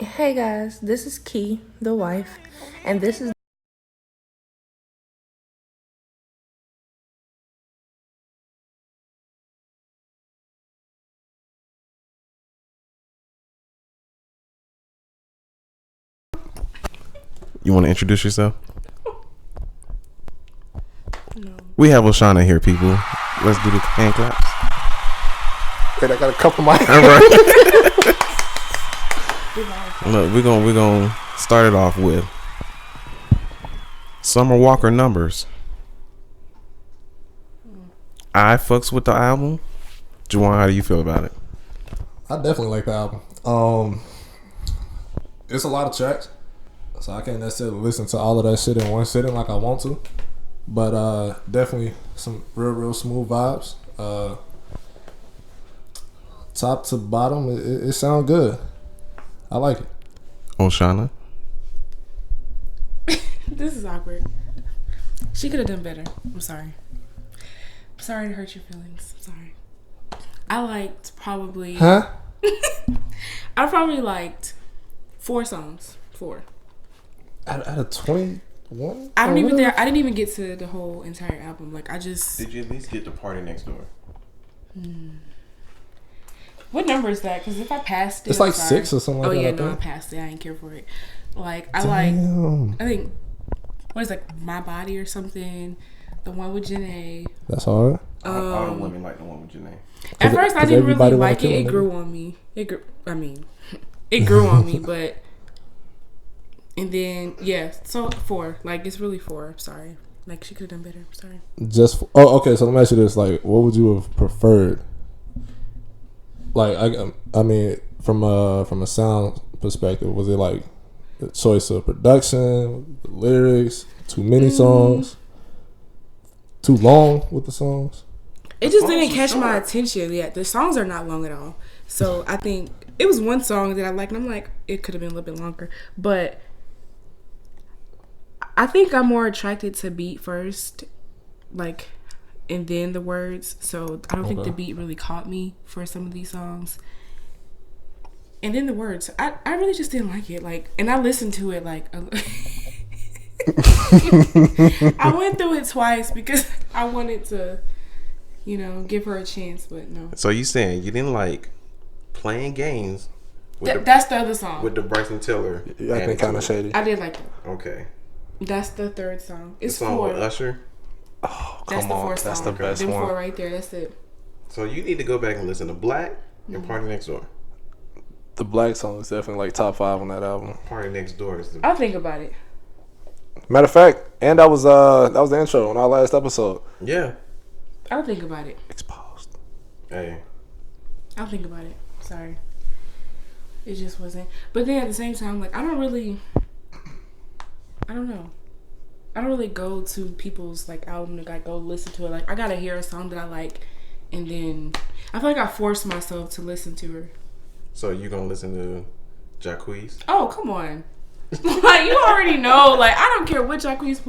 Hey guys, this is Key, the wife, and this is You want to introduce yourself? no. We have Oshana here, people. Let's do the hand claps. Wait, I got a couple of my. All right. Look, we're gonna start it off with Summer Walker numbers. I fucks with the album. Juwan, how do you feel about it? I definitely like the album. It's a lot of tracks, so I can't necessarily listen to all of that shit in one sitting like I want to. But definitely some real smooth vibes. Top to bottom, it sounds good. I like it. Oshana. This is awkward. She could have done better. I'm sorry. I'm sorry to hurt your feelings. I'm sorry. I liked probably. Huh? I probably liked 4 songs. 4. Out of 21? I don't even think I didn't even get to the whole entire album. Like I just. Did you at least get the Party Next Door? What number is that? Because if I passed it, It's like I'm sorry. 6 or something like that. Oh yeah, I no, I think. passed it. I didn't care for it. Like Damn. I think what is like My Body or something. The one with Janae. That's hard. All the women like the one with Janae. At first, I 'cause didn't really everybody wanna like it. kill a It nigga. grew on me. It grew on me. But and then so 4. Like it's really 4. I'm sorry. Like she could have done better. I'm sorry. Okay. So let me ask you this: like, what would you have preferred? Like, I mean, from a sound perspective, was it like the choice of production, the lyrics, too many songs, too long with the songs? It just songs didn't are catch my short. attention. Yeah, the songs are not long at all. So I think it was one song that I liked, and I'm like, it could have been a little bit longer. But I think I'm more attracted to beat first, like, and then the words. So I don't think Okay. the beat really caught me for some of these songs. And then the words, I really just didn't like it. Like, and I listened to it like. I went through it twice because I wanted to, give her a chance, but no. So you saying you didn't like Playing Games with That's the other song. the Bryson Tiller? Yeah, I think kind of shady. I did like that. Okay. That's the third song. The It's song 4. with Usher. Oh, That's come the on, 4th that's song. the best Them one. 4 right there. That's it. So you need to go back and listen to Black and Party Next Door. The Black song is definitely like top 5 on that album. Party Next Door is the I'll think about it. Matter of fact, and that was the intro on our last episode. yeah. I'll think about it. Exposed. Hey. I'll think about it. Sorry. It just wasn't. But then at the same time, like, I don't know. I don't really go to people's, like, album to, like, go listen to it. Like, I gotta hear a song that I like, and then I feel like I forced myself to listen to her. So you gonna listen to Jacquees? Oh, come on. Like, you already know. Like, I don't care what Jacquees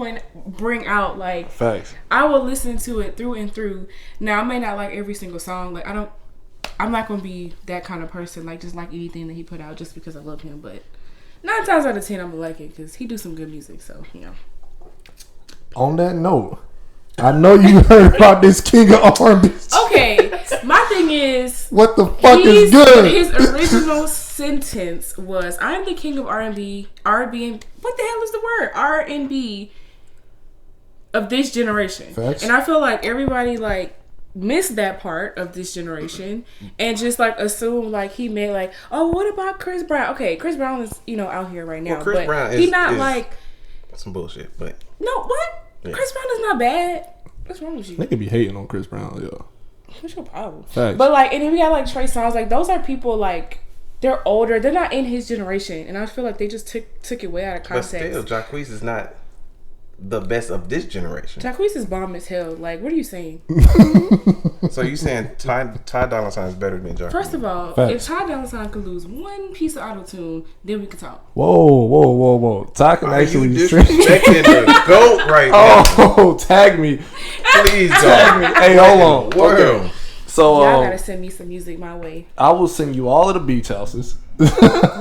bring out. Like, Facts. I will listen to it through and through. Now, I may not like every single song. Like, I'm not going to be that kind of person. Like, just like anything that he put out just because I love him. But 9 times out of 10, I'm going to like it because he do some good music. So, On that note, I know you heard about this king of R&B. Okay, my thing is... What the fuck is good? His original sentence was, I'm the king of R&B, and what the hell is the word? R&B of this generation. Facts. And I feel like everybody, like, missed that part of this generation and just, like, assumed, like, he meant, like, oh, what about Chris Brown? Okay, Chris Brown is, out here right now. Well, Chris but Brown he is- not, is- like... Some bullshit, but No, what? Yeah. Chris Brown is not bad. What's wrong with you? They could be hating on Chris Brown, yo. What's your problem? Facts. But like, and then we got like Trey Songz. Like, those are people like they're older. They're not in his generation, and I feel like they just took it way out of but context. still, Jacquees is not the best of this generation. Jacquees is bomb as hell. Like, what are you saying? So you saying Ty Dolla $ign is better than Jacquees? First of all, Facts. if Ty Dolla $ign could lose one piece of auto-tune, then we could talk. Whoa. Ty can Are you actually disrespecting the GOAT right now? Oh, tag me. Please Tag me. don't. Hey, hold on. World. So Y'all gotta send me some music my way. I will send you all of the beach houses.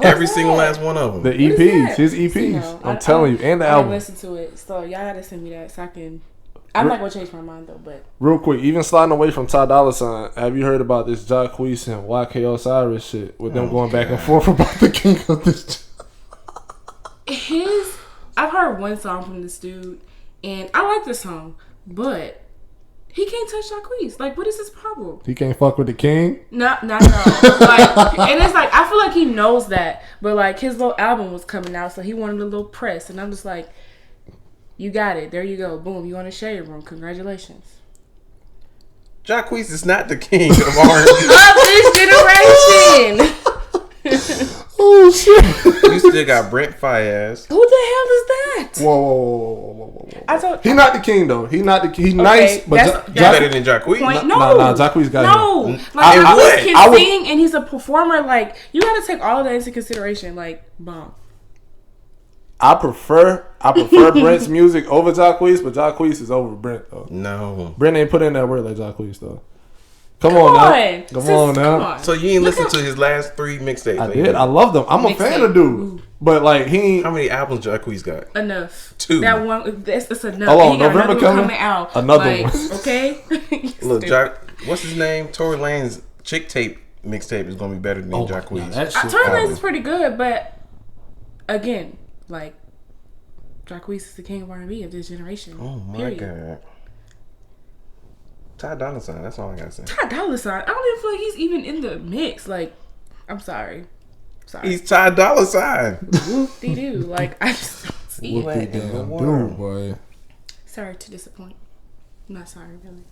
Every single last one of them. The What is EPs, that? his EPs. You know, I'm telling you, and the I album. didn't listen to it, so y'all gotta send me that so I can. I'm not gonna change my mind though, but Real quick, even sliding away from Ty Dolla $ign, have you heard about this Jacquees and YK Osiris shit with them going back and forth about the king of this? I've heard one song from this dude, and I like the song, but he can't touch Jacquees. Like, what is his problem? He can't fuck with the king? Not at all. Like, and it's like, I feel like he knows that, but like, his little album was coming out, so he wanted a little press, and I'm just like, you got it. There you go. Boom. You on a shade room. Congratulations. Jacquees is not the king of R&B. Of this generation. Oh, shit. You still got Brent Faiyaz. Who the hell is that? Whoa. I told He not the king, though. He nice, but that's Better than Jacquees. point. Nah, Jacquees got no. him. Like, I Jacquees would. can sing and he's a performer. Like, you got to take all of that into consideration. Like, bomb. I prefer Brent's music over Jacquees, but Jacquees is over Brent, though. No. Brent ain't put in that work like Jacquees, though. Come on now. Come on now. So you ain't listened to his last 3 mixtapes? I did. I love them. I'm a fan of dude. But like he How many albums Jacquees got? Enough. 2. That one. It's enough. Hold on, He got November another one coming? out. Another like, one. Okay. Look, what's his name? Tory Lane's Chick Tape mixtape is gonna be better than Jacquees. That shit. Tory Lanez is pretty good, but again, like, Jacquees is the king of R&B of this generation. Oh my period. god. Ty Dolla $ign. That's all I gotta say. Ty Dolla $ign. I don't even feel like he's even in the mix. Like, I'm sorry. He's Ty Dolla $ign. They do. Like, I just don't see What it. the in the damn world? dude, boy. Sorry to disappoint. I'm not sorry, really.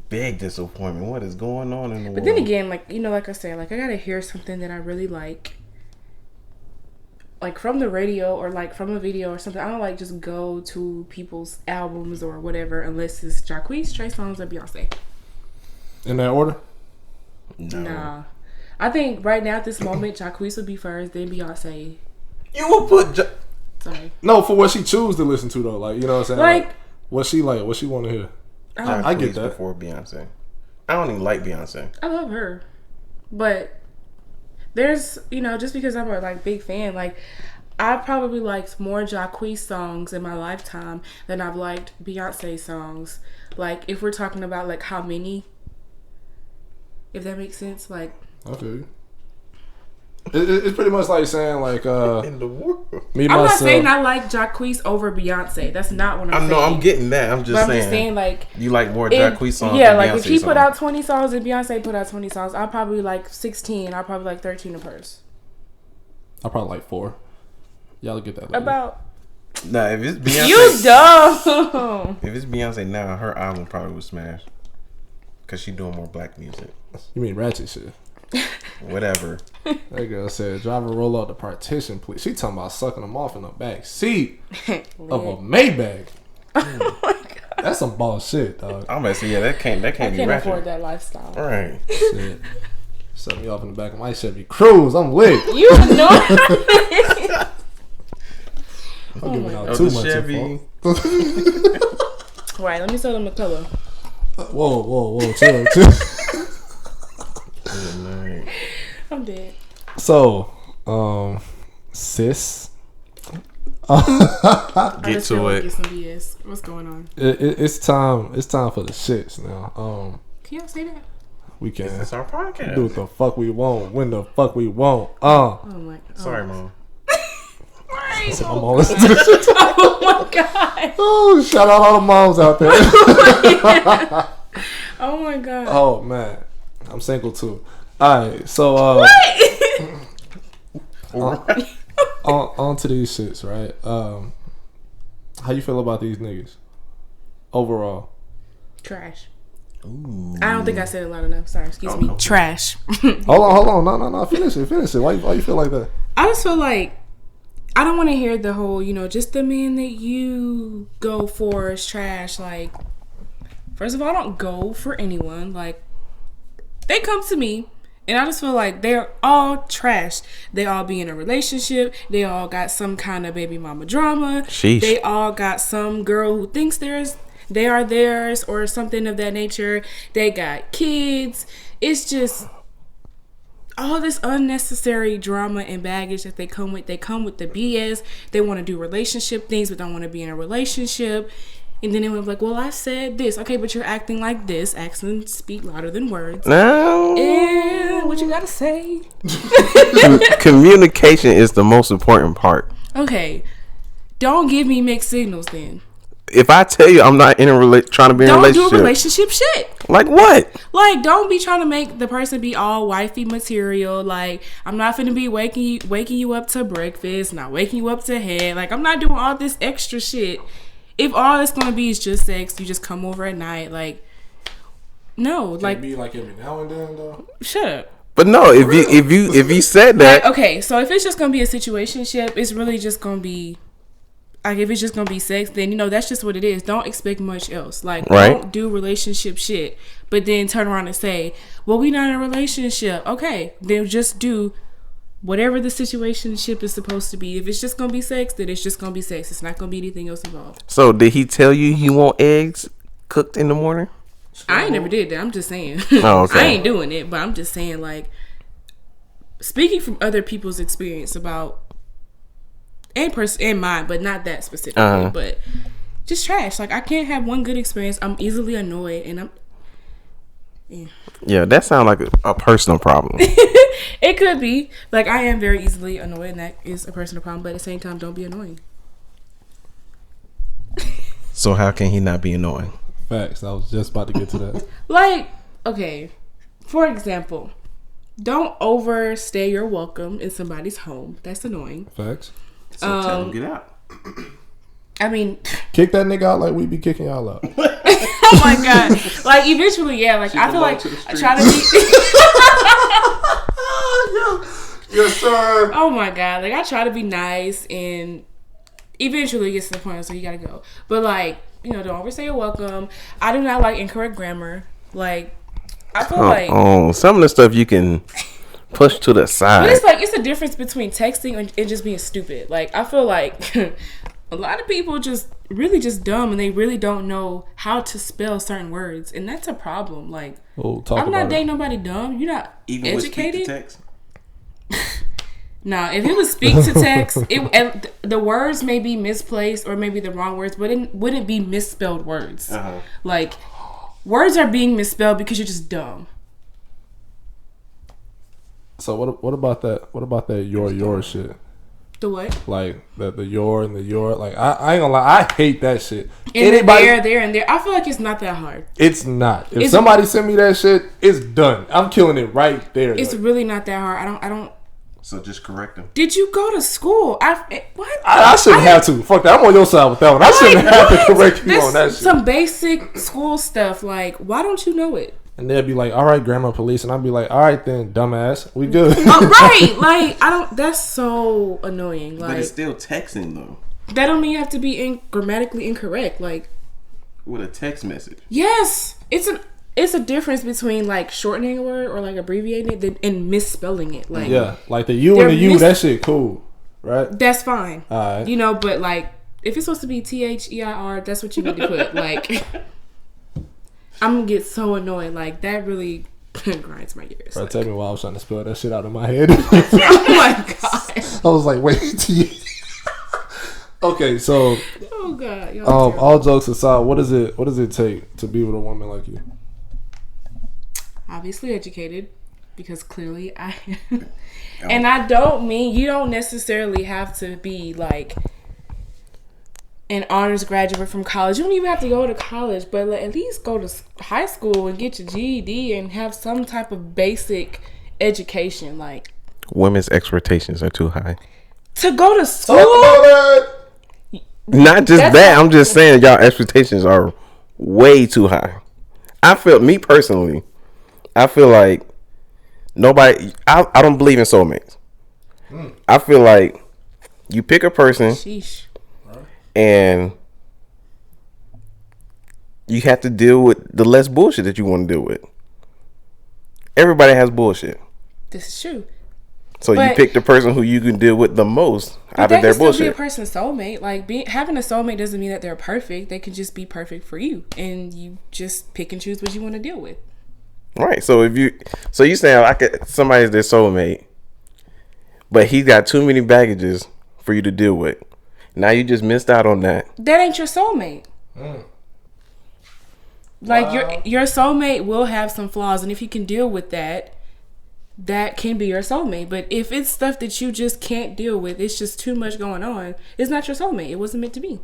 Big disappointment. What is going on in the world? But then again, like, you know, like I said, like, I gotta hear something that I really like from the radio or like from a video or something. I don't like just go to people's albums or whatever unless it's Jacquees, Trey Songz, or Beyonce. In that order? No. Nah. I think right now at this moment, Jacquees would be first, then Beyonce. You will put. Sorry. No, for what she choose to listen to though. Like, you know what I'm saying? Like, what she want to hear. I get that. Before Beyonce. I don't even like Beyonce. I love her. But there's, you know, just because I'm a like big fan, like, I probably liked more Jacquees songs in my lifetime than I've liked Beyonce songs. Like, if we're talking about like how many, if that makes sense, like. Okay. It's pretty much like saying like In the world. me I'm not myself. saying I like Jacquees over Beyonce. That's not what I'm saying. I know. I'm getting that. I'm just But I'm saying. just saying, like, You like more if, Jacquees songs? yeah, than like Beyonce if he put songs. out 20 songs and Beyonce put out 20 songs, I'll probably like 16. I'll probably like 13 of hers. I probably like 4. Y'all get that later. About Nah, if it's Beyonce, you dumb. if it's Beyonce now, her album probably would smash. Cause she doing more black music. You mean ratchet shit? Whatever. That girl said, "Driver, roll out the partition, please." She talking about sucking them off in the back seat of a Maybach. Oh my god. That's some bullshit, dog. I'm gonna say, yeah, that can't I be can't ratchet. afford that lifestyle. All right. Shit. Suck me off in the back of my Chevy Cruze. I'm lit. You know. I'm giving out Oh, too the much Chevy. info. Right, let me sell them a color. Whoa, chill. Good night. I'm dead. So, sis, I Get just to feel like it. it's some BS. What's going on? it's time. It's time for the shits now. Can y'all say that? We can It's our podcast. do what the fuck we want, when the fuck we want. Oh my god. Sorry, mom. Right. So I'm all listening to this shit. Oh my god. Oh, shout out all the moms out there. Oh my god. Oh man, I'm single too. All right, so on to these shits, right? How you feel about these niggas overall? Trash. Ooh. I don't think I said it loud enough. Sorry, excuse me. Trash. Hold on, no, finish it. Why you feel like that? I just feel like I don't want to hear the whole, you know, just the man that you go for is trash. Like, first of all, I don't go for anyone. Like, they come to me, and I just feel like they're all trash. They all be in a relationship. They all got some kind of baby mama drama. Sheesh. They all got some girl who thinks they are theirs or something of that nature. They got kids. It's just, all this unnecessary drama and baggage that they come with. They come with the BS. They want to do relationship things, but don't want to be in a relationship. And then they were like, well, I said this. Okay, but you're acting like this. Actions speak louder than words. No. And what you gotta say? Communication is the most important part. Okay. Don't give me mixed signals then. If I tell you I'm not in a trying to be in a Don't relationship. do a relationship shit. Like what? Like, don't be trying to make the person be all wifey material. Like, I'm not finna be waking you up to breakfast, not waking you up to head. Like, I'm not doing all this extra shit. If all it's gonna be is just sex, you just come over at night. Like, no, Can like, it be like every now and then though. shut up. But no, if you said that, Like, okay, so if it's just gonna be a situationship, it's really just gonna be like, if it's just gonna be sex, then you know that's just what it is. Don't expect much else. Like, Right. don't do relationship shit, but then turn around and say, "Well, we not in a relationship." Okay, then just do whatever the situationship is supposed to be. If it's just gonna be sex, then it's just gonna be sex. It's not gonna be anything else involved. so did he tell you he want eggs cooked in the morning? I ain't never did that. I'm just saying. Oh, okay. I ain't doing it, but I'm just saying, like, speaking from other people's experience about and mine, but not that specifically. Uh-huh. But just trash. Like, I can't have one good experience. I'm easily annoyed, and Yeah, that sounds like a personal problem. it could be like I am very easily annoyed, and that is a personal problem. But at the same time, don't be annoying. So how can he not be annoying? Facts. I was just about to get to that. Like, okay, for example, don't overstay your welcome in somebody's home. That's annoying. Facts. So tell him get out. I mean, Kick that nigga out like we be kicking y'all out. oh my god! Like, eventually, yeah. Like, I feel like I try to be. Yes, sir. Oh my god! Like, I try to be nice, and eventually it gets to the point so you gotta go. But like, you know, don't overstay your welcome. I do not like incorrect grammar. Like, I feel like. Oh, some of the stuff you can push to the side. But it's like, it's a difference between texting and just being stupid. Like, I feel like a lot of people just really just dumb, and they really don't know how to spell certain words, and that's a problem. Like, I'm not dating nobody dumb. You're not Even educated. with speak to text? Nah, if it was speak to text, the words may be misplaced or maybe the wrong words, but it wouldn't be misspelled words. Uh-huh. Like, words are being misspelled because you're just dumb. So what about that? What about that your shit? The what? Like the your and the your. Like I ain't gonna lie, I hate that shit. And there and there. I feel like it's not that hard. It's not. If It's- somebody send me that shit, it's done. I'm killing it right there. It's like, really not that hard. I don't. So just correct him. Did you go to school? What? I shouldn't have to. Fuck that. I'm on your side with that one. I shouldn't have to what? correct you This on that shit. Some basic school stuff. Like, why don't you know it? And they'll be like, all right, grammar police. And I'll be like, all right then, dumbass. We good. Right. Like, I don't. That's so annoying. But Like, it's still texting though. that don't mean you have to be grammatically incorrect. Like, With a text message. yes, it's a difference between like shortening a word or like abbreviating it and misspelling it. Like, Yeah. Like the you They're and the you, that shit cool. Right? that's fine. All right. You know, but like, if it's supposed to be THEIR, that's what you need to put. Like, I'm gonna get so annoyed. Like, that really grinds my gears. Bro, Like, tell me why I was trying to spell that shit out of my head. oh my god. I was like, wait. Okay, so Oh god. Y'all are terrible. all jokes aside, what does it take to be with a woman like you? Obviously educated, because clearly I am. And I don't mean, you don't necessarily have to be like an honors graduate from college. You don't even have to go to college, but like, at least go to high school and get your GED and have some type of basic education. Like, Women's expectations are too high. to go to school. Not just That's that. not- I'm just saying y'all expectations are way too high. I feel like nobody. I don't believe in soulmates. I feel like you pick a person Sheesh. and you have to deal with the less bullshit that you want to deal with. Everybody has bullshit. This is true. So you But- pick the person who you can deal with the most But out that of their can still be a bullshit. person's soulmate. Like, having a soulmate doesn't mean that they're perfect. They can just be perfect for you, and you just pick and choose what you want to deal with. Right. So you saying somebody's their soulmate, but he got too many baggages for you to deal with. Now you just missed out on that. That ain't your soulmate. Like your soulmate will have some flaws, and if you can deal with that, that can be your soulmate. But if it's stuff that you just can't deal with, it's just too much going on, it's not your soulmate. It wasn't meant to be.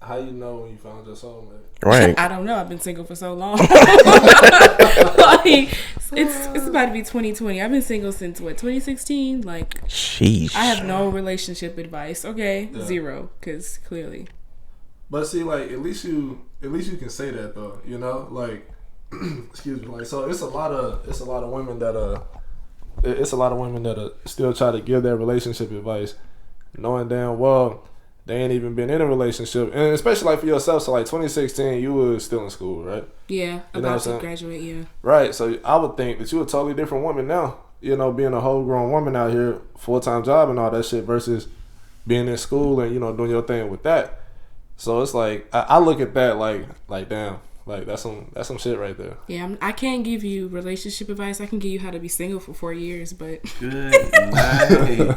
How you know when you found your soulmate? Right. I don't know. I've been single for so long. Like, it's about to be 2020. I've been single since what, 2016? Like, sheesh. I have no relationship advice. Okay, zero, because clearly. But see, like at least you can say that though, you know, like excuse me, like so it's a lot of women that still try to give their relationship advice, knowing damn well they ain't even been in a relationship, and especially like for yourself. So like 2016, you was still in school, right? Yeah, about to graduate. Yeah. Right. So I would think that you're a totally different woman now. You know, being a whole grown woman out here, full-time job and all that shit, versus being in school and doing your thing with that. So it's like I look at that like damn, like that's some shit right there. Yeah, I can't give you relationship advice. I can give you how to be single for 4 years, but Good night.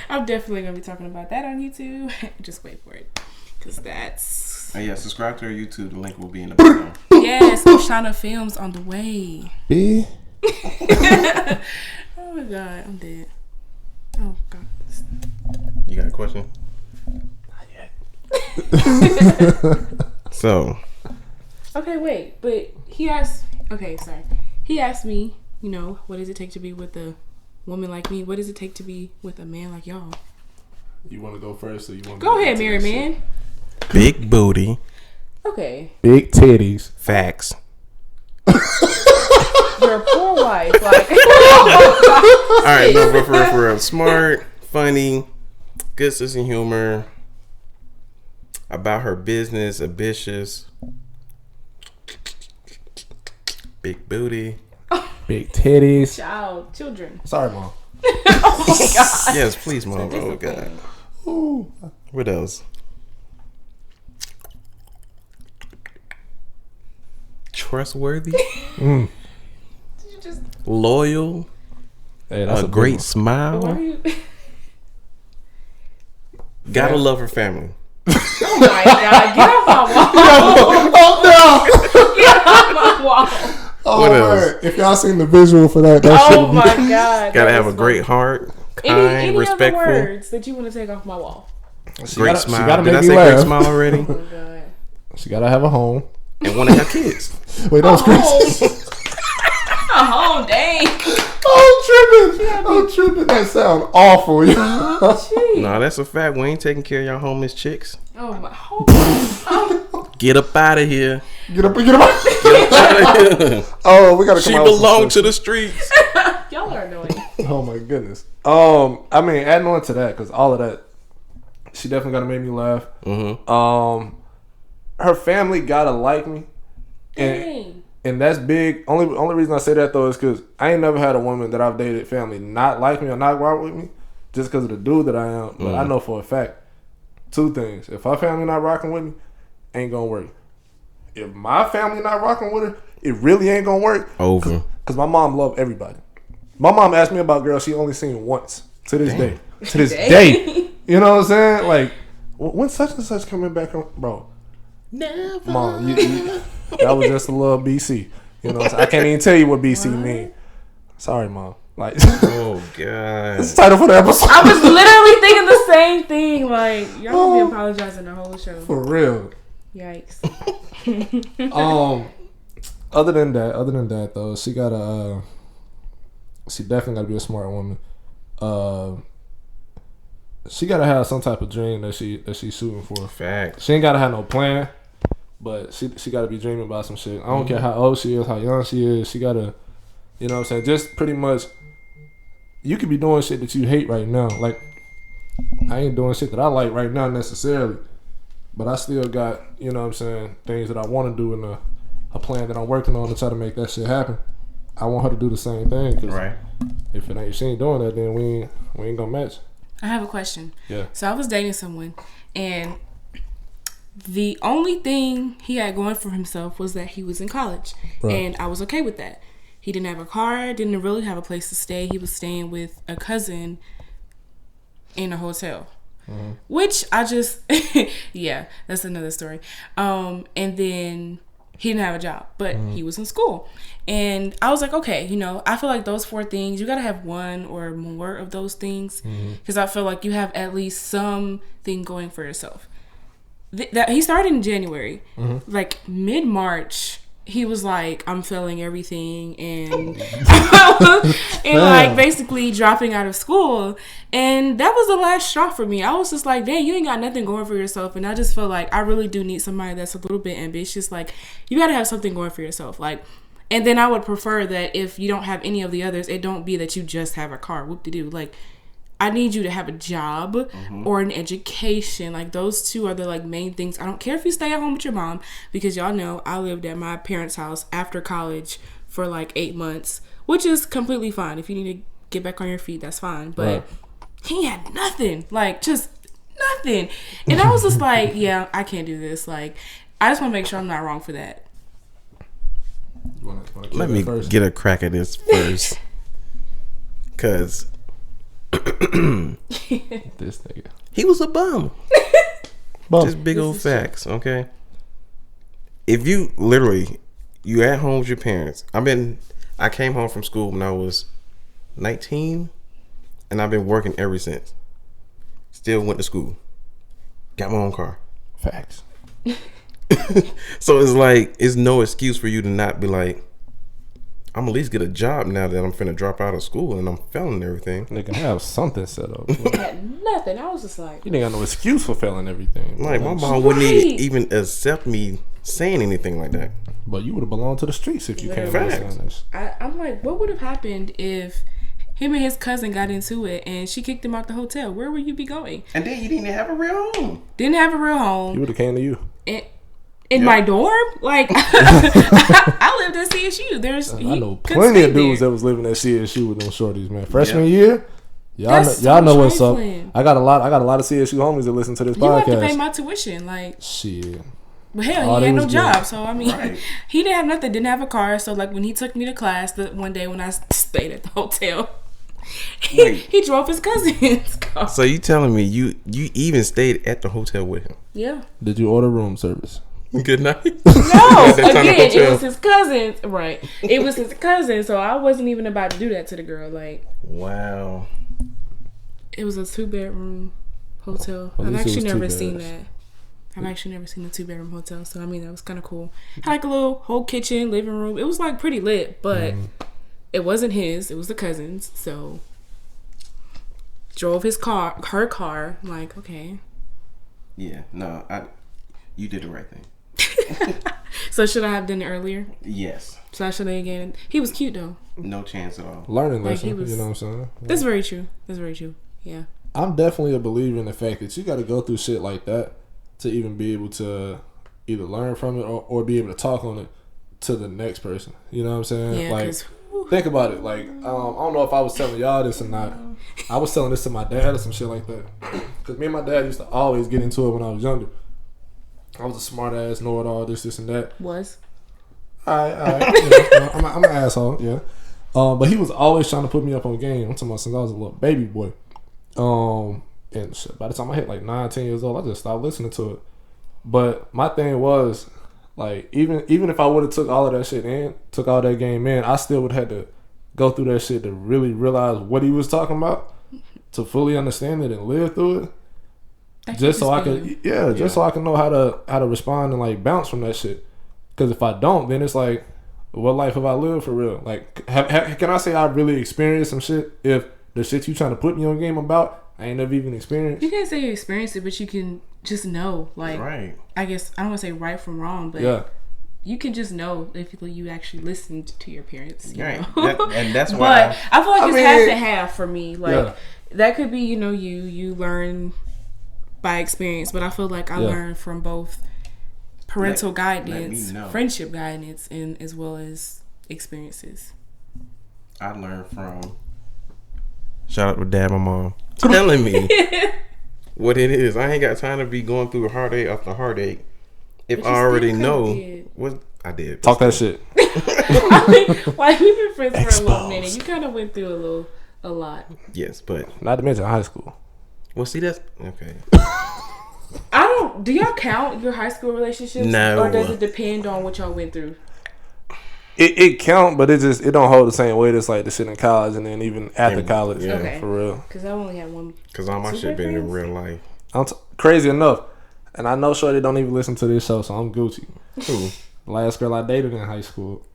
I'm definitely gonna be talking about that on YouTube. Just wait for it, cause that's subscribe to our YouTube. The link will be in the bio. yes. Oshana Films on the way. B. Oh my god, I'm dead. Oh god. You got a question? So Okay, wait, but he asked. Okay, sorry. He asked me. What does it take to be with a woman like me? What does it take to be with a man like y'all? You want to go first, or you want? Go ahead, married man. big booty, Okay. Big titties. facts. Your poor wife, like. All right, no, but for real, smart, funny, good sense of humor, about her business, ambitious, big booty. Big titties. Children. Sorry, mom. Oh my god. Yes, please, mom. Oh god. Ooh. What else? Trustworthy, You just. loyal, Hey, that's a great smile. Why are you? Gotta love her family. Oh my god! Get off my wall! Get off my wall! Oh, What else? If y'all seen the visual for that, Oh my god! Gotta that have a was great funny. heart, kind, Any respectful, other words that you want to take off my wall? great smile. She gotta Did make I me say laugh. great smile already? Oh my god! She gotta have a home. And want to have kids. Wait, that was crazy. Oh dang! I'm tripping. That sound awful. Jeez. No, that's a fact. We ain't taking care of y'all homeless chicks. Oh my! Oh. Get up out of here. Get up. Get up out of here. Oh, we gotta come She out with some belonged to stuff. the streets. Y'all are annoying. Oh my goodness. I mean, adding on to that, because all of that, she definitely gotta make me laugh. Mm-hmm. Her family gotta like me, Dang. and that's big. Only reason I say that though is because I ain't never had a woman that I've dated family not like me or not rock with me, just because of the dude that I am. But I know for a fact, two things: if her family not rocking with me, ain't gonna work. If my family not rocking with her, it really ain't gonna work. Over. Cause my mom loved everybody. My mom asked me about girls she only seen once to this day. To this day. You know what I'm saying? Like, when such and such coming back on, bro? Never. Mom, that was just a little BC. You know what I'm saying? I can't even tell you what BC mean. Sorry, mom. Like, Oh god. it's the title for the episode. I was literally thinking the same thing. Like, y'all gonna be apologizing the whole show. For real. Yikes. Other than that though, she definitely gotta be a smart woman. She gotta have some type of dream that she's shooting for. Fact. She ain't gotta have no plan, but she gotta be dreaming about some shit. I don't care how old she is, how young she is. She gotta, you know what I'm saying? Just pretty much, you could be doing shit that you hate right now. Like, I ain't doing shit that I like right now necessarily, but I still got, you know what I'm saying, things that I want to do and a plan that I'm working on to try to make that shit happen. I want her to do the same thing. Cause Right. if she ain't doing that, then we ain't gonna match. I have a question. Yeah. So I was dating someone, and The only thing he had going for himself was that he was in college. Right. And I was okay with that. He didn't have a car, didn't really have a place to stay. He was staying with a cousin in a hotel. Which I just, yeah, that's another story. And then he didn't have a job, but he was in school. And I was like, okay, you know, I feel like those 4 things, you got to have one or more of those things. Because I feel like you have at least something going for yourself. That he started in January. Like mid-March, he was like, I'm failing everything and and like basically dropping out of school. And that was the last straw for me. I was just like, dang, you ain't got nothing going for yourself. And I just feel like I really do need somebody that's a little bit ambitious. Like, you got to have something going for yourself. Like, and then I would prefer that if you don't have any of the others, it don't be that you just have a car. Whoop-de-doo. Like, I need you to have a job or an education. Like, those 2 are the like main things. I don't care if you stay at home with your mom, because y'all know I lived at my parents' house after college for like 8 months, which is completely fine. If you need to get back on your feet, that's fine. But he had nothing, like just nothing. And I was just like, yeah, I can't do this. Like, I just want to make sure I'm not wrong for that. Let me get a crack at this first. Because this nigga, he was a bum. Just big old facts, okay? If you literally, you at home with your parents. I came home from school when I was 19, and I've been working ever since. Still went to school. Got my own car. facts. So it's like, it's no excuse for you to not be like, I'm at least get a job now that I'm finna drop out of school and I'm failing and everything. They can have something set up. I had nothing. I was just like, You ain't got no excuse for failing everything. Like, my mom wouldn't even accept me saying anything like that. But you would have belonged to the streets if you came Facts. out saying this. I'm like, what would have happened if him and his cousin got into it and she kicked him out the hotel? Where would you be going? And then you didn't have a real home. Didn't have a real He home. would have came to you. In my dorm? Like, I lived at CSU. There's I know plenty of dudes that was living at CSU with them shorties, man. Freshman year, y'all know what's up. I got a lot of CSU homies that listen to this You podcast. have to pay my tuition, like Shit. But hell, All he they had no was job. getting- So, I mean, he didn't have nothing, didn't have a car. So, like, when he took me to class one day when I stayed at the hotel, he drove his cousin's car. So you telling me you even stayed at the hotel with him? Yeah. Did you order room service? Good night. No, again, it was his cousin. Right. It was his cousin. So, I wasn't even about to do that to the girl. Like, Wow. it was a 2-bedroom hotel. At I've least it actually was never 2 seen beds. that. I've actually never seen a 2-bedroom hotel, so I mean that was kind of cool. Had like a little whole kitchen, living room. It was like pretty lit, but it wasn't his. It was the cousin's. So drove her car. I'm like, okay. Yeah. No. You did the right thing. So should I have done it earlier? Yes. So I should have again. He was cute though. No chance at all. Learning Like, lesson, he was- you know what I'm saying? That's very true. That's very true. Yeah. I'm definitely a believer in the fact that you got to go through shit like that to even be able to either learn from it or be able to talk on it to the next person. You know what I'm saying? Yeah. Like, 'Cause, think about it. Like, I don't know if I was telling y'all this or not. I was telling this to my dad or some shit like that. Because me and my dad used to always get into it when I was younger. I was a smart ass, know it all, this and that. was. Alright. You know, I'm an asshole, yeah. But he was always trying to put me up on game. I'm talking about since I was a little baby boy. And shit, by the time I hit like 9, 10 years old, I just stopped listening to it. But my thing was, like, even if I would have took all of that shit in, took all that game in, I still would have had to go through that shit to really realize what he was talking about, to fully understand it and live through it. Just so I could, so I can know how to respond and like bounce from that shit. Because if I don't, then it's like, what life have I lived for real? Like, can I say I really experienced some shit if the shit you trying to put me on game about I ain't never even experienced? You can't say you experienced it, but you can just know. Like, Right. I guess I don't want to say right from wrong, but Yeah. you can just know if you actually listened to your parents. You Right. know? And that's why. But I feel like it's mean, half and half for me. Like, Yeah. that could be, you learn by experience, but I feel like I learned from both parental guidance, me know. friendship guidance, and as well as experiences. I learned from. Shout out to dad, my mom telling me what it is. I ain't got time to be going through heartache after heartache. If But I you already still know did. what I did. Talk that shit. I mean, like we've been friends for a little Exposed. minute. You kind of went through a lot. Yes, but Not to mention high school. well, see that's okay. I don't. Do y'all count your high school relationships? No. Or does it depend on what y'all went through? It count, but it don't hold the same weight as like the shit in college and then even after college. Yeah. Okay. For real. Because I only had one. Because all my Super shit been in friends? real life. Crazy enough, and I know Shorty don't even listen to this show, so I'm Gucci. Who? Last girl I dated in high school.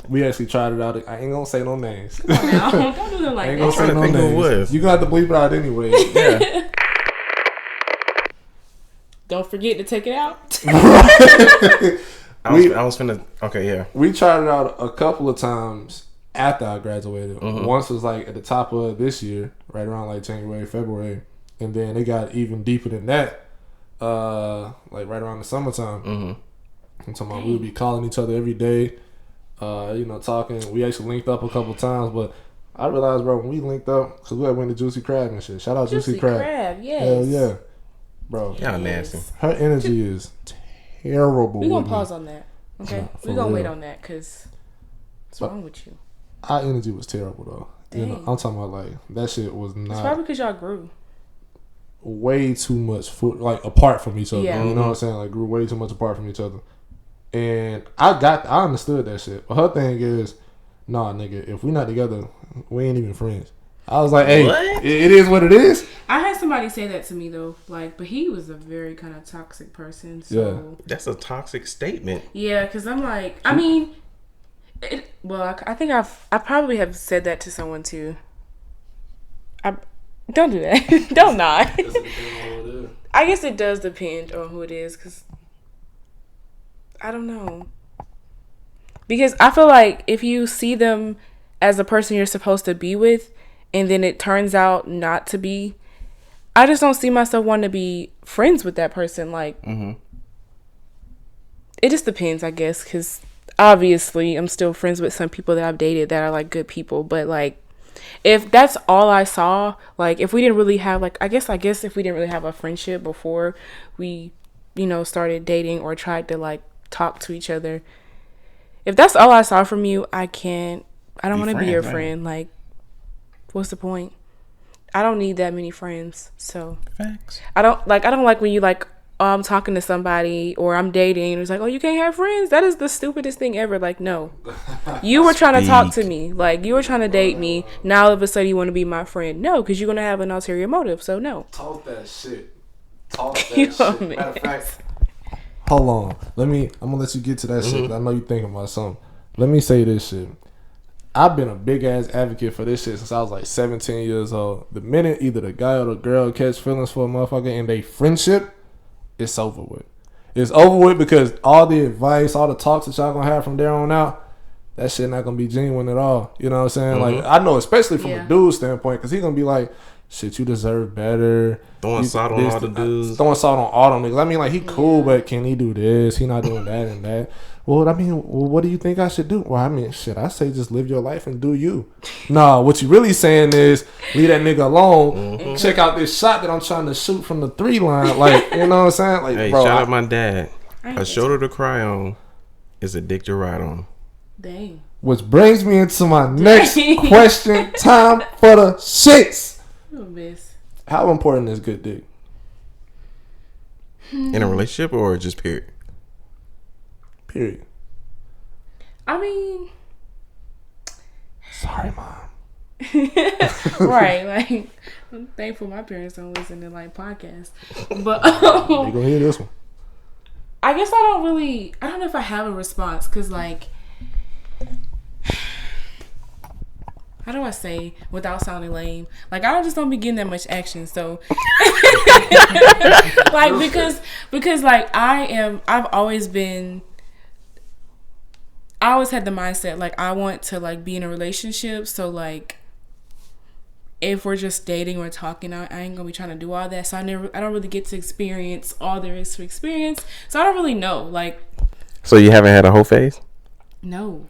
We actually tried it out. I ain't gonna say no names. Come on now. Don't do them like I ain't that. gonna say trying to no think who it names. was. You gonna have to bleep it out anyway. Yeah. Don't forget to take it out. I was finna. Okay, yeah. We tried it out a couple of times after I graduated. Mm-hmm. Once was like at the top of this year, right around like January, February, and then it got even deeper than that. Like right around the summertime. Mm-hmm. I'm talking about we would be calling each other every day. Talking. We actually linked up a couple of times, but I realized, bro, when we linked up, because we had went to Juicy Crab and shit. Shout out Juicy Crab. Yes. Hell yeah, bro. Y'all nasty. Her energy is terrible. We're going with to me. pause on that. Okay? Nah, for We're going to wait real. on that because what's But- wrong with you? Our energy was terrible though. You know, Dang. I'm talking about like that shit was It's not probably because y'all grew. way too much like apart from each other. Yeah. You know what I'm saying? Like grew way too much apart from each other. And I understood that shit. But her thing is, nah, nigga, if we not together, we ain't even friends. I was like, hey, What? it is what it is. I had somebody say that to me though, like, but he was a very kind of toxic person. So That's a toxic statement. yeah, because I'm like, I mean, I think I probably have said that to someone too. Don't do that. Don't not. I guess it does depend on who it is, because I don't know. Because I feel like if you see them as a person you're supposed to be with, and then it turns out not to be, I just don't see myself wanting to be friends with that person. Like, it just depends, I guess, because obviously I'm still friends with some people that I've dated that are like good people, but like, if that's all I saw, like if we didn't really have like, I guess if we didn't really have a friendship before we, started dating or tried to like talk to each other, if that's all I saw from you, I don't want to be your friend. Like, what's the point? I don't need that many friends. So Facts. I don't like when you like, oh, I'm talking to somebody or I'm dating and it's like, oh, you can't have friends. That is the stupidest thing ever. Like, no, you were trying to talk to me. Like, you were trying to date me. Now all of a sudden you want to be my friend. No, because you're going to have an ulterior motive. So no. Talk that shit. Talk that You shit. a mess. Matter of fact, hold on. I'm gonna let you get to that shit. 'Cause I know you thinking about something. Let me say this shit. I've been a big ass advocate for this shit since I was like 17 years old. The minute either the guy or the girl catch feelings for a motherfucker and they friendship, it's over with. It's over with because all the advice, all the talks that y'all gonna have from there on out, that shit not gonna be genuine at all. You know what I'm saying? Like, I know, especially from a dude's standpoint, because he gonna be like, shit, you deserve better. Throwing salt on all the dudes. Throwing salt on all them niggas. I mean, like, he cool, but can he do this? He not doing that and that. Well, what do you think I should do? Well, I mean, shit, I say just live your life and do you. Nah, what you really saying is leave that nigga alone. Check out this shot that I'm trying to shoot from the 3 line. Like, you know what I'm saying? Like, Hey, bro, shout out my dad. I A shoulder to cry on is a dick to ride on. Dang. which brings me into my next question. Time for the shits. You a mess. How important is good dick? In a relationship or just period? Period. I mean, Sorry, mom. right, like, I'm thankful my parents don't listen to like podcasts, but You gonna hear this one? I guess I don't know if I have a response, because like, how do I say without sounding lame? Like, I don't be getting that much action, so like, because like I've always had the mindset like I want to like be in a relationship, so like if we're just dating or talking, I ain't gonna be trying to do all that. So I don't really get to experience all there is to experience. So I don't really know. Like, So you haven't had a whole phase? no.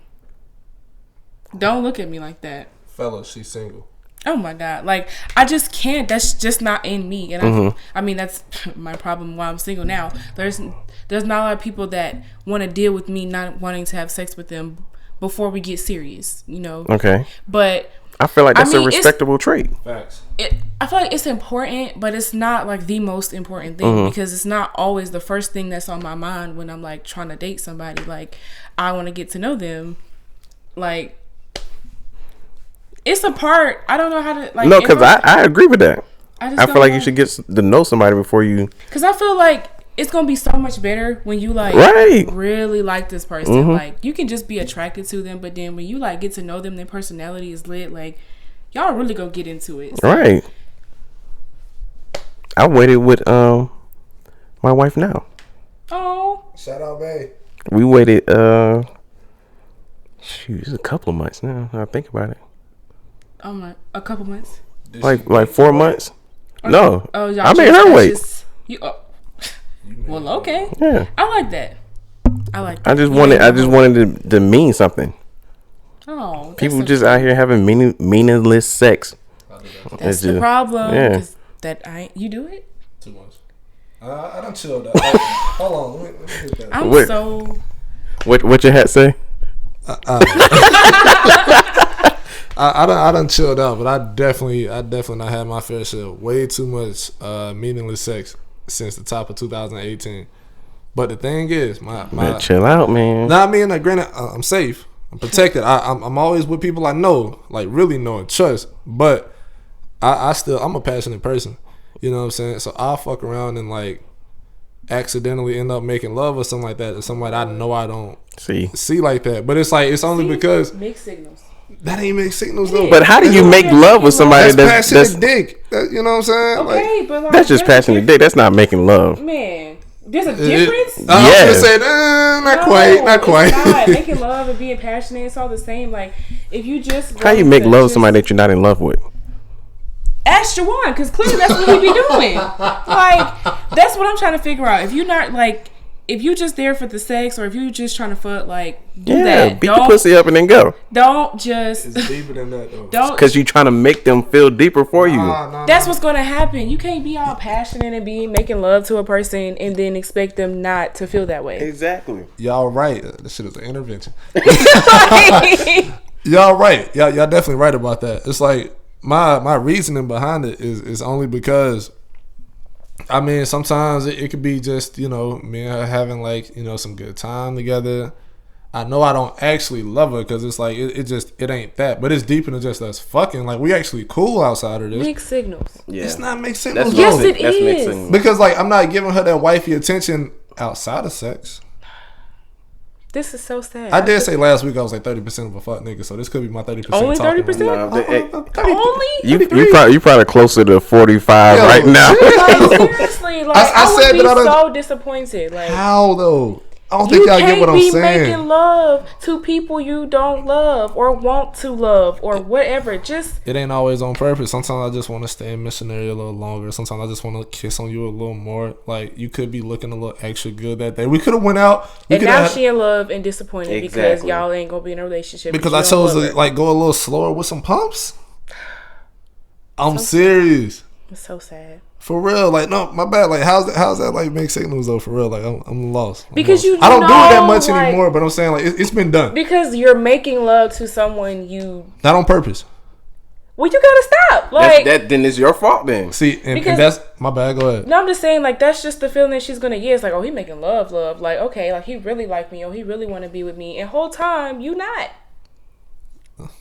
Don't look at me like that. Fellas, she's single. Oh my God. Like, I just can't. That's just not in me. And I mean, that's my problem while I'm single now. There's not a lot of people that want to deal with me not wanting to have sex with them before we get serious, you know? Okay. But I feel like that's a respectable trait. Facts. I feel like it's important, but it's not like the most important thing because it's not always the first thing that's on my mind when I'm like trying to date somebody. Like, I want to get to know them. Like, it's a part. I don't know how to like. No, because I agree with that. I feel like you should get to know somebody before you. Because I feel like it's gonna be so much better when you like really like this person. Like, you can just be attracted to them, but then when you like get to know them, their personality is lit. Like, y'all really go get into it. So. Right. I waited with my wife now. Oh. Shout out, babe. We waited it's a couple of months now. I think about it. Oh my, a couple months. Like 4 months. No. Oh, y'all I made her wait. Well, okay. Yeah. I like that. I just wanted to mean something. Oh. People just out here having meaningless sex. That's the problem. Yeah. You do it? 2 months. I done chilled out. Hold on. Let me hit that. What your hat say? I done chilled out, but I definitely not had my fair share. Way too much meaningless sex since the top of 2018. But the thing is, my chill out, man. Nah, I mean, like, granted, I'm safe, I'm protected. I'm always with people I know, like really know and trust. But I'm a passionate person. You know what I'm saying? So I'll fuck around and like accidentally end up making love or something like that to somebody I know I don't see like that. But it's like it's only because mixed signals. That ain't mixed signals though. But how do you make love with somebody that's passionate dick? You know what I'm saying? Okay, like, but like, that's just passionate dick. That's not making love. Man, there's a difference. I was gonna say, not quite. It's not. Making love and being passionate, it's all the same. Like, if you just how you make love with somebody that you're not in love with? Ask Jawan, because clearly that's what he be doing. Like, that's what I'm trying to figure out. If you're not like, if you just there for the sex, or if you just trying to fuck, like, do that. Beat the pussy up and then go. Don't just. It's deeper than that though. Don't, because you're trying to make them feel deeper for you. That's what's gonna happen. You can't be all passionate and be making love to a person and then expect them not to feel that way. Exactly. Y'all right. This shit is an intervention. Y'all right. Y'all definitely right about that. It's like my reasoning behind it is only because. I mean, sometimes it could be just, you know, me and her having, like, you know, some good time together. I know I don't actually love her because it's like, it ain't that. But it's deeper than just us fucking. Like, we actually cool outside of this. Mixed signals. Yeah. It's not mixed signals. Yes, it is. Because, like, I'm not giving her that wifey attention outside of sex. This is so sad. I did say last week I was like 30% of a fuck nigga, so this could be my 30%. Only 30%? Only? You probably closer to 45 right now. Like, seriously, like, I would be so disappointed. Like, how though? I don't think y'all get what I'm saying. You can't be making love to people you don't love or want to love or whatever. Just it ain't always on purpose. Sometimes I just want to stay in missionary a little longer. Sometimes I just want to kiss on you a little more. Like, you could be looking a little extra good that day. We could have went out. And now she in love and disappointed because y'all ain't gonna be in a relationship. Because I chose to like go a little slower with some pumps. I'm serious. It's so sad. For real, like, no, my bad. Like, how's that like make signals though? For real, like, I'm lost. Because I don't do it that much anymore. But I'm saying, like, it's been done. Because you're making love to someone you not on purpose. Well, you gotta stop. Like that then it's your fault then. See, and that's my bad. Go ahead. No, I'm just saying, like, that's just the feeling that she's gonna get. It's like, oh, he making love. Like, okay, like, he really like me. Oh, he really want to be with me. And whole time you not.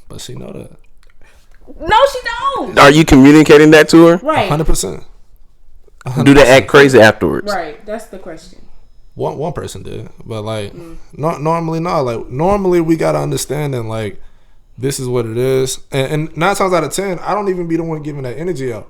But she know that. No, she don't. Are you communicating that to her? Right. 100%. Do they act crazy afterwards? Right. That's the question. One person did, but like normally not. Like, normally we gotta understand and like this is what it is. And 9 times out of 10, I don't even be the one giving that energy out.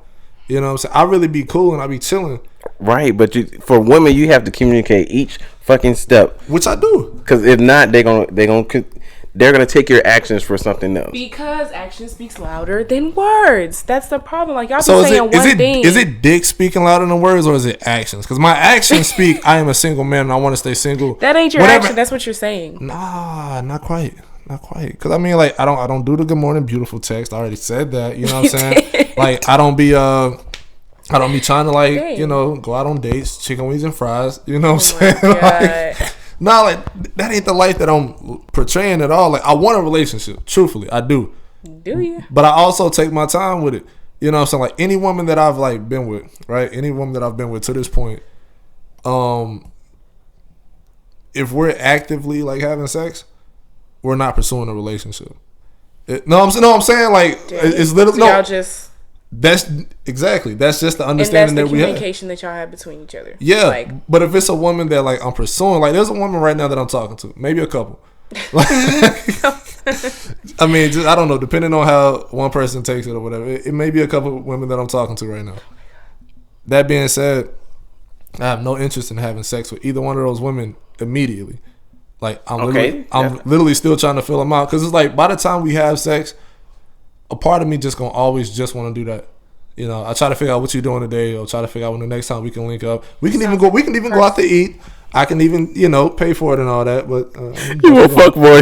You know what I'm saying? I really be cool and I be chilling. Right, but for women, you have to communicate each fucking step, which I do. Because if not, they're gonna take your actions for something else. Because action speaks louder than words. That's the problem. Like, y'all so be saying one thing. Is it dick speaking louder than words, or is it actions? Because my actions speak, I am a single man and I want to stay single. That ain't your action. That's what you're saying. Nah, not quite. Not quite. Because I mean, like, I don't do the good morning beautiful text. I already said that. You know what I'm saying? Like, I don't be trying to, like, Dang. you know, go out on dates, chicken wings and fries. You know what I'm saying? Like, nah, like, that ain't the life that I'm portraying at all. Like, I want a relationship. Truthfully, I do. Do you? But I also take my time with it. You know what I'm saying? Like, any woman that I've, like, been with, right? Any woman that I've been with to this point, if we're actively, like, having sex, we're not pursuing a relationship. I'm saying, like, it's literally, so y'all just... That's exactly. That's just the understanding and that's the that we have. communication that y'all have between each other. Yeah, like, but if it's a woman that, like, I'm pursuing, like, there's a woman right now that I'm talking to, maybe a couple. I mean, just, I don't know, depending on how one person takes it or whatever. It may be a couple of women that I'm talking to right now. That being said, I have no interest in having sex with either one of those women immediately. Like, I'm literally still trying to fill them out, because it's like, by the time we have sex, a part of me just gonna always just want to do that. You know, I try to figure out what you're doing today, or try to figure out when the next time we can link up. We can even go out to eat. I can even, you know, pay for it and all that. But you a fuck boy.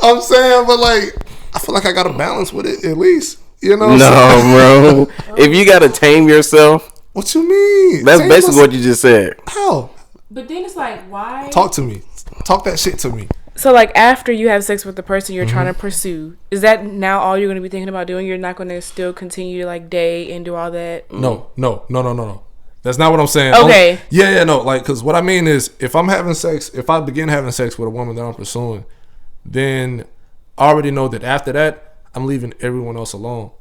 I'm saying, but, like, I feel like I got to balance with it at least. You know? No, bro. If you got to tame yourself, what you mean? That's basically what you just said. How? But then it's like, why? Talk to me. Talk that shit to me. So, like, after you have sex with the person you're trying to pursue, is that now all you're going to be thinking about doing? You're not going to still continue to, like, date and do all that? No. That's not what I'm saying. Okay. No. Like, because what I mean is, if I begin having sex with a woman that I'm pursuing, then I already know that after that, I'm leaving everyone else alone.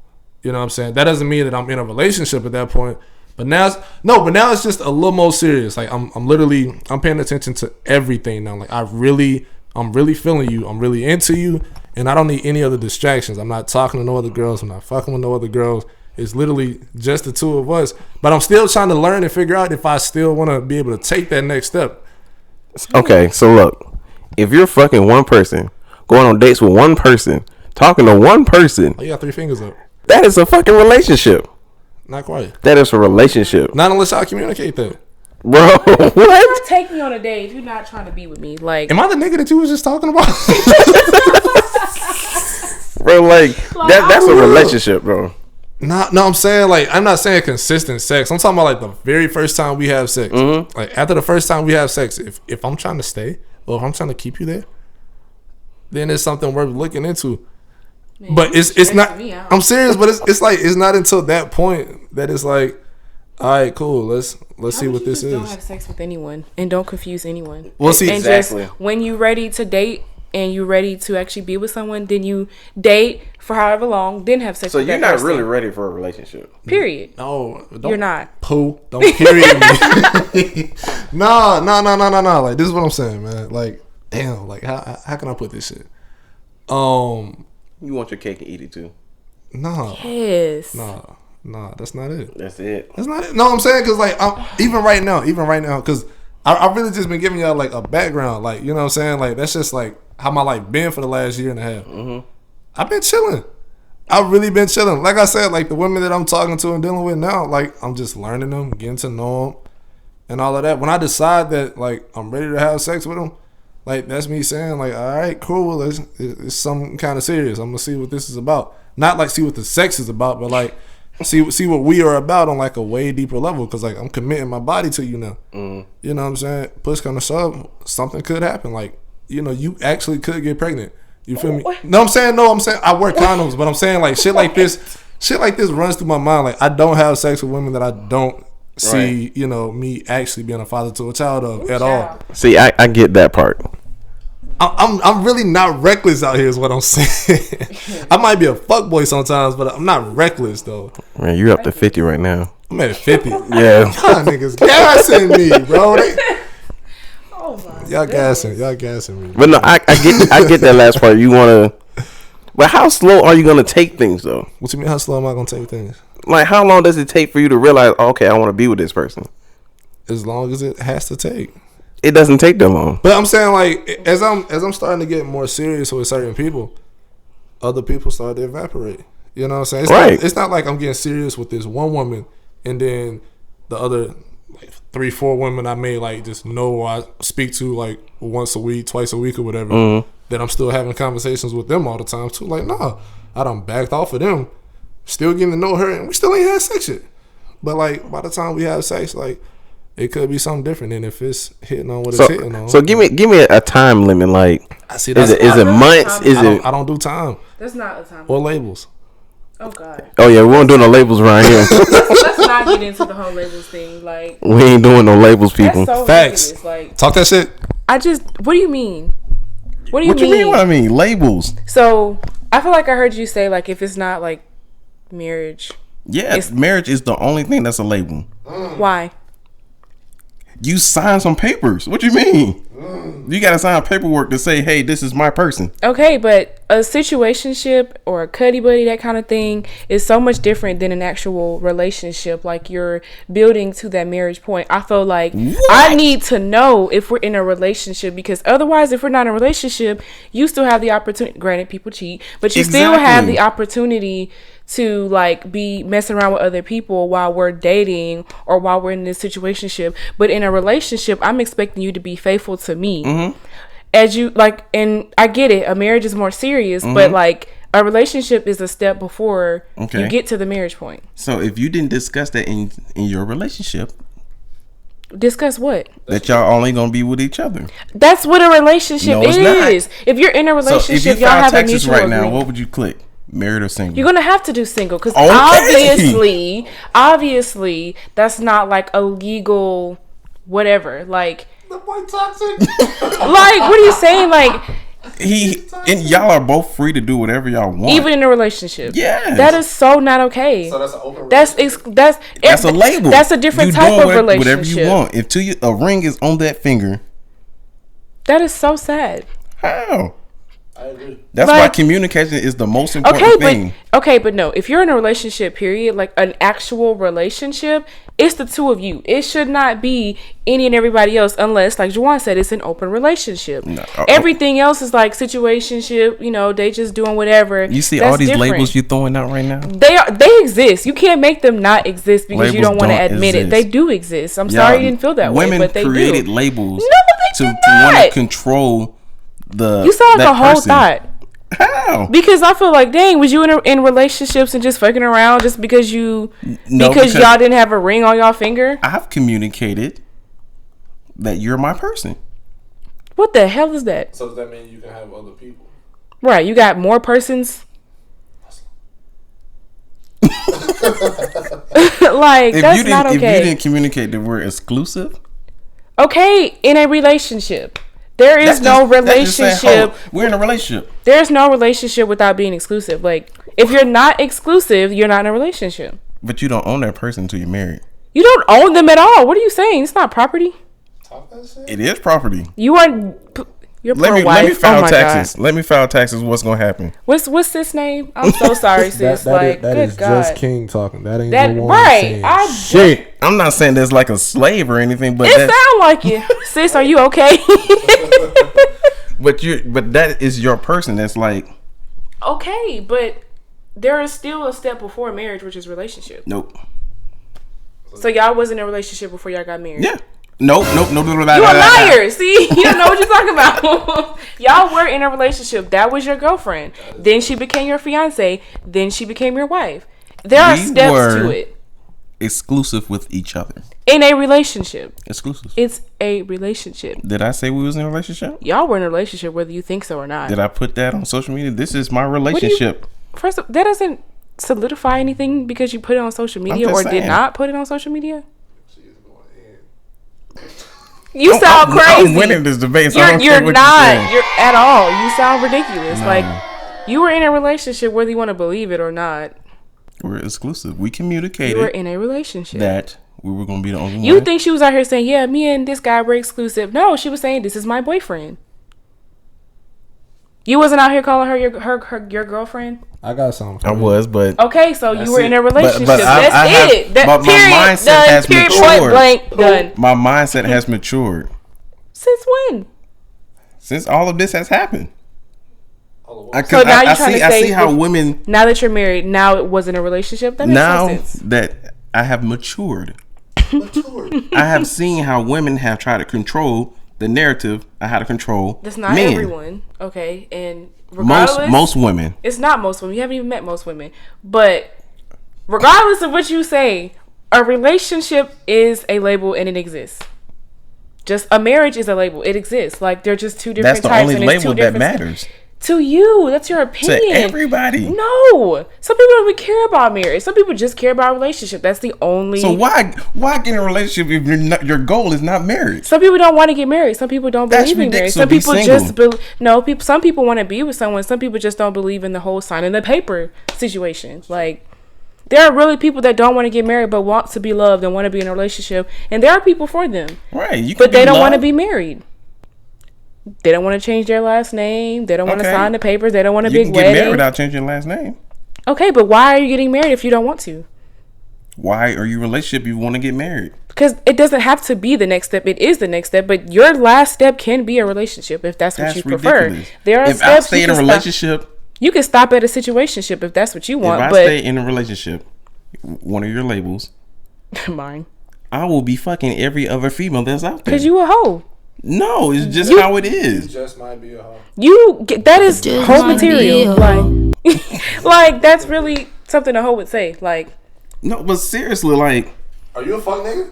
You know what I'm saying? That doesn't mean that I'm in a relationship at that point. But now it's just a little more serious. Like, I'm paying attention to everything now. Like, I'm really feeling you. I'm really into you, and I don't need any other distractions. I'm not talking to no other girls. I'm not fucking with no other girls. It's literally just the two of us. But I'm still trying to learn and figure out if I still want to be able to take that next step. Okay, so look, if you're fucking one person, going on dates with one person, talking to one person, you got 3 fingers up. That is a fucking relationship. Not quite. That is a relationship. Not unless I communicate that. Bro, what? Don't take me on a date if you're not trying to be with me. Like, am I the nigga that you was just talking about? Bro, like that's a relationship, bro. No, I'm saying, like, I'm not saying consistent sex. I'm talking about, like, the very first time we have sex. Mm-hmm. Like, after the first time we have sex, if I'm trying to stay, or if I'm trying to keep you there, then it's something worth looking into. Man, but it's not. I'm serious, but it's like, it's not until that point that it's like, all right, cool. Let's see what this is. Don't have sex with anyone and don't confuse anyone. Well, see, and exactly. Just when you're ready to date and you're ready to actually be with someone, then you date for however long, then have sex. So with you're that not person. really ready for a relationship. Period. No, you're not. Don't period me. No. Like, this is what I'm saying, man. Like, damn. Like, how can I put this shit? You want your cake and eat it too. No. Yes. No, that's not it. That's it. That's not it. No, I'm saying, because, like, even right now, because I've really just been giving y'all, like, a background. Like, you know what I'm saying? Like, that's just, like, how my life been for the last year and a half. Mm-hmm. I've been chilling. I've really been chilling. Like I said, like, the women that I'm talking to and dealing with now, like, I'm just learning them, getting to know them, and all of that. When I decide that, like, I'm ready to have sex with them, like, that's me saying, like, all right, cool, it's something kind of serious. I'm gonna see what this is about. Not like see what the sex is about, but, like, see what we are about on, like, a way deeper level. Because, like, I'm committing my body to you now. Mm. You know what I'm saying? Push come to shove, something could happen. Like, you know, you actually could get pregnant. You feel me? No, I'm saying I wear condoms, but I'm saying, like, shit like this runs through my mind. Like, I don't have sex with women that I don't see, right, you know, me actually being a father to a child of at all. See, I get that part. I'm really not reckless out here is what I'm saying. I might be a fuckboy sometimes, but I'm not reckless though. Man, you're up to 50 right now. I'm at 50. Yeah. Y'all niggas gassing me, bro. Y'all goodness. gassing me. But no, I get that last part. You wanna, but how slow are you gonna take things though? What you mean? How slow am I gonna take things? Like, how long does it take for you to realize, okay, I want to be with this person? As long as it has to take. It doesn't take that long. But I'm saying, like, as I'm starting to get more serious with certain people, other people start to evaporate. You know what I'm saying? It's not like I'm getting serious with this one woman and then the other like 3-4 women I may like just know I speak to like once a week, twice a week or whatever, that I'm still having conversations with them all the time too. Like, nah, I done backed off of them, still getting to know her, and we still ain't had sex yet. But like by the time we have sex, like it could be something different than if it's hitting on what it's hitting on. So give me a time limit. Like, I see is it months? I don't do time. That's not a time. Or labels. Oh God. Oh yeah, we won't do no labels around here. Let's not get into the whole labels thing. Like, we ain't doing no labels, people. That's so Facts. ridiculous. Like, Talk that shit. what do you mean? What do you What mean? you mean? What I mean? Labels. So I feel like I heard you say like if it's not like marriage. Yeah, marriage is the only thing that's a label. Why? You sign some papers. What you mean? You got to sign paperwork to say, hey, this is my person. Okay, but a situationship or a cuddy buddy, that kind of thing, is so much different than an actual relationship. Like you're building to that marriage point. I feel like I need to know if we're in a relationship, because otherwise, if we're not in a relationship, you still have the opportunity. Granted, people cheat, but you still have the opportunity to like be messing around with other people while we're dating or while we're in this situationship. But in a relationship, I'm expecting you to be faithful to me. As you like, and I get it, a marriage is more serious, but like a relationship is a step before you get to the marriage point. So if you didn't discuss that in your relationship, discuss what? That y'all only gonna be with each other. That's what a relationship is. Not. If you're in a relationship, so if you y'all have a mutual right agreement. Now, what would you click? Married or single? You're gonna have to do single, because obviously that's not like a legal whatever. Like the boy toxic. Like, what are you saying? Like and y'all are both free to do whatever y'all want, even in a relationship. Yeah, that is so not okay. So that's an open. That's a label. That's a different type of relationship. Whatever you want. If a ring is on that finger, that is so sad. How? I agree. That's why communication is the most important thing. But no, if you're in a relationship, period, like an actual relationship, it's the two of you. It should not be any and everybody else, unless, like Juwan said, it's an open relationship. No. Everything else is like situationship. You know, they just doing whatever. You see all these labels you throwing out right now. They exist. You can't make them not exist because labels you don't want to admit it. They do exist. I'm sorry you didn't feel that way, but they do. Women created labels to want to control. You sound like a whole thought. How? Because I feel like, dang, was you in relationships and just fucking around just because because y'all didn't have a ring on y'all finger? I've communicated that you're my person. What the hell is that? So does that mean you can have other people? Right, you got more persons. Like, that's not okay. If you didn't communicate that we're exclusive, okay, in a relationship. There is no relationship. We're in a relationship. There's no relationship without being exclusive. Like, if you're not exclusive, you're not in a relationship. But you don't own that person until you're married. You don't own them at all. What are you saying? It's not property. It is property. You are. Your poor wife. Let me file taxes. God. Let me file taxes. What's gonna happen? What's this name? I'm so sorry, sis. that good is God. Just King talking. That ain't the one right. Shit. I'm not saying that's like a slave or anything, but it sound like it. Sis, are you okay? But that is your person. That's like okay, but there is still a step before marriage, which is relationship. Nope. So y'all was in a relationship before y'all got married. Yeah. Nope. You a liar. See, you don't know what you're talking about. Y'all were in a relationship. That was your girlfriend. Then she became your fiance. Then she became your wife. There are steps to it. Exclusive with each other. In a relationship. Exclusive. It's a relationship. Did I say we was in a relationship? Y'all were in a relationship whether you think so or not. Did I put that on social media? This is my relationship. First of all, that doesn't solidify anything because you put it on social media or did not put it on social media. You sound crazy. I'm winning this debate. So you're not. You're at all. You sound ridiculous. No. Like you were in a relationship whether you want to believe it or not. We're exclusive. We communicated. You were in a relationship. That we were going to be the only one. You think she was out here saying, yeah, me and this guy were exclusive. No, she was saying, this is my boyfriend. You wasn't out here calling her your girlfriend? I got something. I was, but... Okay, so you were in a relationship. But that's it. But my mindset has matured. Point blank, done. My mindset has matured. Since when? Since all of this has happened. So now you're trying to say... I see how women... Now that you're married, now it wasn't a relationship? That makes no sense. That I have matured. I have seen how women have tried to control the narrative of how to control That's not men. everyone, okay? And regardless, Most women. It's not most women. You haven't even met most women. But regardless of what you say, a relationship is a label and it exists. Just a marriage is a label. It exists. Like, they're just two different That's the types. only and it's label two that different matters. To you, that's your opinion. To everybody. No. Some people don't even care about marriage. Some people just care about a relationship. That's the only. So why get in a relationship if your goal is not marriage? Some people don't want to get married. Some people don't That's believe in marriage. ridiculous. Some Be people single. just some people want to be with someone. Some people just don't believe in the whole signing the paper situation. Like, there are really people that don't want to get married but want to be loved and want to be in a relationship, and there are people for them. Right. But they don't want to be married. They don't want to change their last name. They don't want to Okay. sign the papers. They don't want a You big can get wedding. married without changing your last name. Okay, but why are you getting married if you don't want to? Why are you in a relationship if you want to get married? Because it doesn't have to be the next step. It is the next step, but your last step can be a relationship if that's what That's you prefer. ridiculous. There are If I steps stay you in a can relationship, stop. You can stop at a situationship if that's what you want. if I But stay in a relationship, one of your labels, mine, I will be fucking every other female that's out there. because you a hoe. No, it's just how it is. Just might be a hoe. That is Just hoe might material. be a Like, like that's really something a hoe would say. Like, No, but seriously, like, Are you a fuck nigga?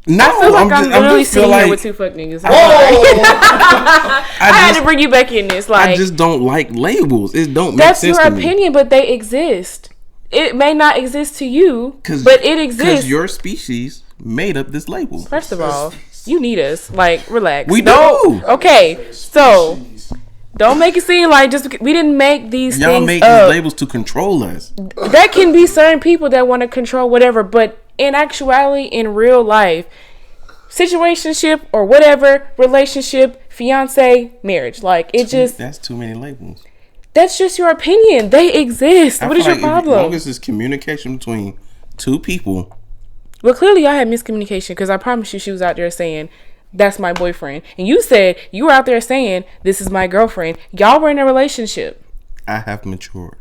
no, I feel like I'm literally just feel sitting here like with two fuck niggas. I had to bring you back in this. Like, I just don't like labels. It don't make that's sense your to me. opinion, but they exist. It may not exist to you, but it exists. Because your species made up this label. First of all, you need us. Like, relax. We Don't- do. Okay, so don't make it seem like just because we didn't make these Y'all things make up. these labels to control us. There can be certain people that want to control whatever, but in actuality, in real life, situationship or whatever, relationship, fiance, marriage, like it just That's too many labels. that's just your opinion. They exist. What I is feel your like As problem? long as it's communication between two people, Well, clearly y'all had miscommunication because I promise you she was out there saying, that's my boyfriend. And you said you were out there saying, this is my girlfriend. Y'all were in a relationship. I have matured.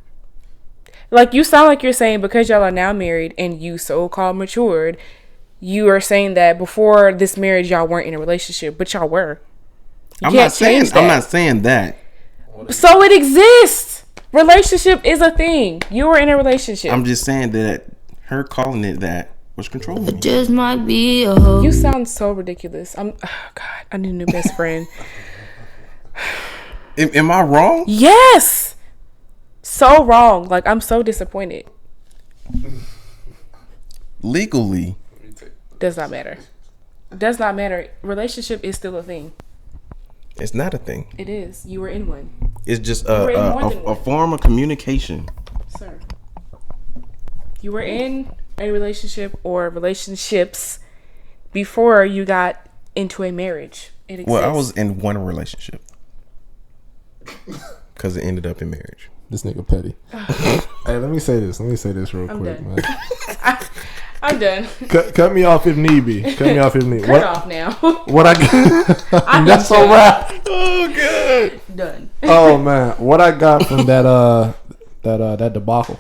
Like, you sound like you're saying because y'all are now married and you so-called matured, you are saying that before this marriage y'all weren't in a relationship, but y'all were. You I'm can't not saying change that. I'm not saying that. So it exists. Relationship is a thing. You were in a relationship. I'm just saying that her calling it that was controlling me. Just might be a hoe. You sound so ridiculous. Oh God, I need a new best friend. Am I wrong? Yes. So wrong. Like, I'm so disappointed. Legally, Does not matter. Does not matter. Relationship is still a thing. it's not a thing. It is. You were in one, It's just We're in more than a one. form of communication. sir. You were in a relationship or relationships before you got into a marriage. It exists. Well, I was in one relationship because it ended up in marriage. This nigga petty. Hey, let me say this real I'm quick, done. man. I'm done. Cut me off if need be. Cut me off if need. Cut off now. What I got? That's so rap. Oh, good. Done. Oh man, what I got from that debacle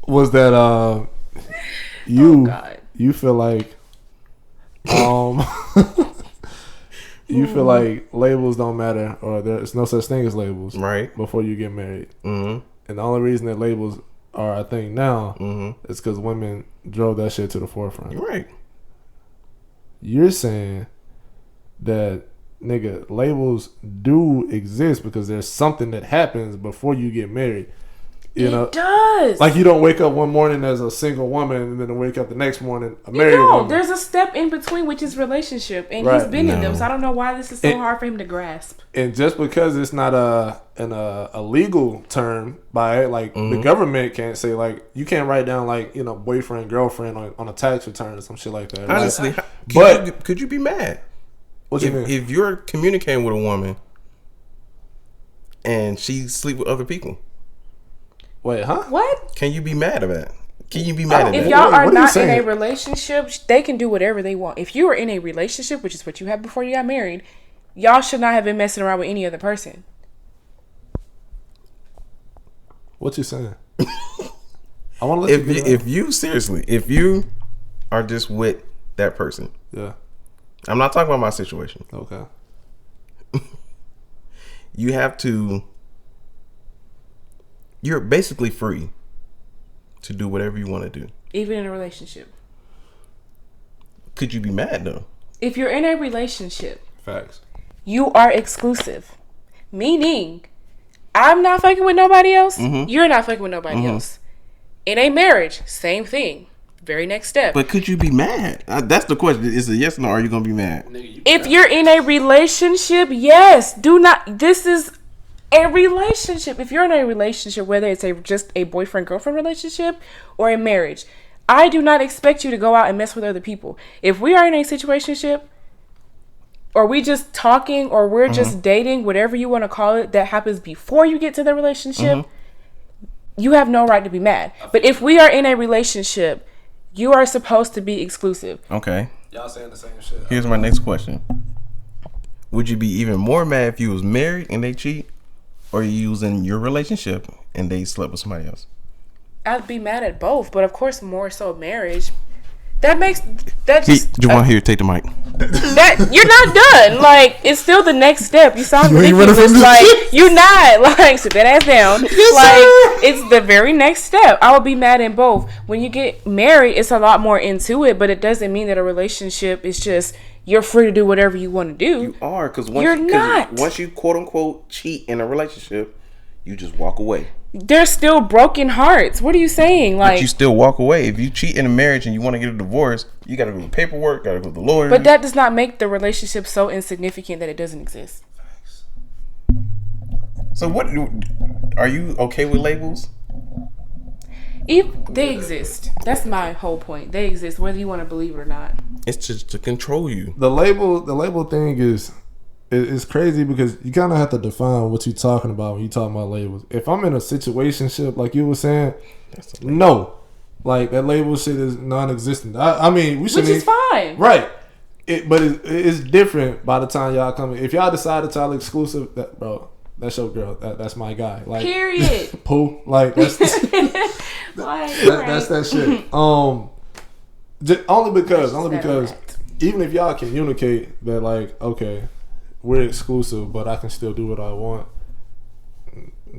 was that you God. you feel like you feel like labels don't matter, or there's no such thing as labels, Right. before you get married. Mm-hmm. And the only reason that labels are a thing now Mm-hmm. is because women drove that shit to the forefront. Right. You're saying that, nigga, labels do exist because there's something that happens before you get married. You know, It does. like you don't wake up one morning as a single woman and then wake up the next morning a married No, woman. there's a step in between, which is relationship, and he's Right. been in them. No. So I don't know why this is so It- hard for him to grasp. And just because it's not a legal term by it, like Mm-hmm. the government can't say, like, you can't write down, like, you know, boyfriend, girlfriend on a tax return or some shit like that. Like, Honestly, but- could you be mad what you mean? if you're communicating with a woman and she sleep with other people? Wait, huh? What? Can you be mad at that? Can you be mad at If that? y'all What are are you not in a saying? relationship, they can do whatever they want. If you are in a relationship, which is what you had before you got married, y'all should not have been messing around with any other person. What you saying? I want to let if you are just with that person. Yeah. I'm not talking about my situation. Okay. You're basically free to do whatever you want to do. Even in a relationship. Could you be mad though? If you're in a relationship, facts, you are exclusive. Meaning, I'm not fucking with nobody else. Mm-hmm. You're not fucking with nobody else. In a marriage, same thing. Very next step. But could you be mad? That's the question. Is it yes or no? Are you gonna be mad? If you're in a relationship, yes. Do not. This is a relationship. If you're in a relationship, whether it's just a boyfriend-girlfriend relationship or a marriage, I do not expect you to go out and mess with other people. If we are in a situationship, or we just talking, or we're just dating, whatever you want to call it, that happens before you get to the relationship, you have no right to be mad. But if we are in a relationship, you are supposed to be exclusive. Okay. Y'all saying the same shit. Here's my next question. Would you be even more mad if you was married and they cheat, or you was in your relationship and they slept with somebody else? I'd be mad at both, but of course more so marriage. You want here, take the mic. That you're not done. Like, it's still the next step. You sound ridiculous. Like, you're not. Like, sit that ass down. Like, it's the very next step. I would be mad in both. When you get married, it's a lot more into it, but it doesn't mean that a relationship is just you're free to do whatever you want to do. You are, because once you quote unquote cheat in a relationship, you just walk away. There's still broken hearts. What are you saying? Like, but you still walk away. If you cheat in a marriage and you want to get a divorce, you got to go to paperwork, got to go to the lawyer. But that does not make the relationship so insignificant that it doesn't exist. So what? Are you okay with labels? If they exist, that's my whole point. They exist, whether you want to believe it or not. It's just to control you. The label thing is crazy because you kind of have to define what you're talking about when you're talking about labels. If I'm in a situationship, like you were saying, no, like that label shit is non-existent. I mean, we should. Which is fine, right? But it's different by the time y'all come. If y'all decide to tell exclusive, that's your girl. That's my guy. Like, period. Pooh. Like that's that's that shit. Only because even if y'all communicate that, like, okay, we're exclusive, but I can still do what I want.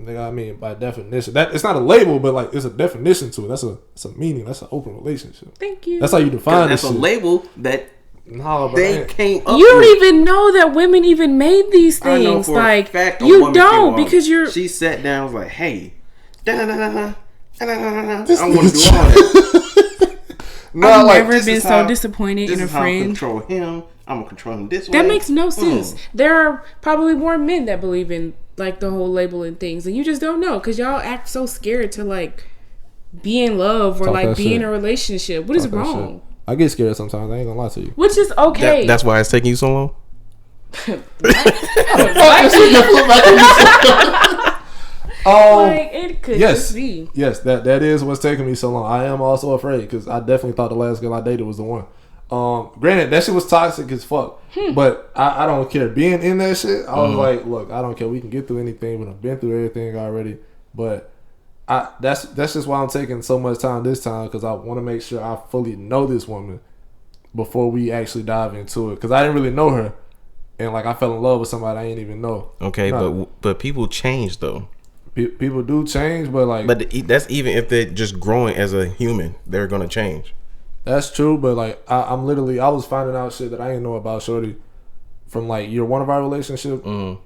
I mean, by definition, that it's not a label, but like it's a definition to it. That's a meaning. That's an open relationship. Thank you. That's how you define it. That's a label that they came up. You don't even know that women even made these things. I know for like a fact you don't because you're. She sat down and was like, "Hey, I want to do all that." I've never been so disappointed in a friend. I'm control him. I'm gonna control him this way. That makes no sense. There are probably more men that believe in like the whole labeling things, and you just don't know because y'all act so scared to like be in love or like be in a relationship. What is wrong? I get scared sometimes. I ain't gonna lie to you. Which is okay. That's why it's taking you so long. Like it could just be. Yes, that is what's taking me so long. I am also afraid because I definitely thought the last girl I dated was the one. Granted, that shit was toxic as fuck, but I don't care. Being in that shit, I was like, look, I don't care. We can get through anything. We've been through everything already, but that's just why I'm taking so much time this time because I want to make sure I fully know this woman before we actually dive into it because I didn't really know her, and like I fell in love with somebody I didn't even know. Okay, but people change though. People do change, but that's even if they're just growing as a human, they're gonna change. That's true, but like I was finding out shit that I didn't know about shorty from like year 1 of our relationship in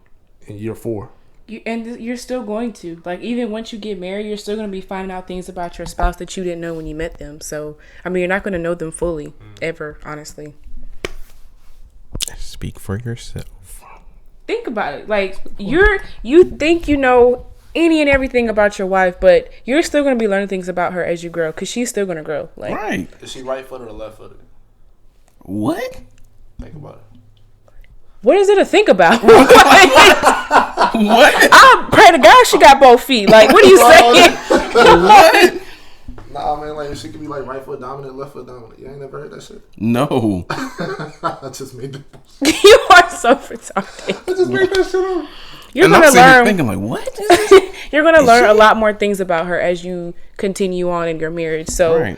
year 4. You're still going to like even once you get married, you're still going to be finding out things about your spouse that you didn't know when you met them. So I mean, you're not going to know them fully ever, honestly. Speak for yourself. Think about it. Like you think you know any and everything about your wife, but you're still going to be learning things about her as you grow because she's still going to grow. Like, right. Is she right-footed or left-footed? What? Think about it. What is it to think about? What? I pray to God she got both feet. Like, what are you saying? What? Nah, man, like she could be like right foot dominant, left foot dominant. You ain't never heard that shit? No. I just made that. You are so retarded. I just made that shit up. you're gonna learn. Thinking like, what? You're gonna learn a lot more things about her as you continue on in your marriage. So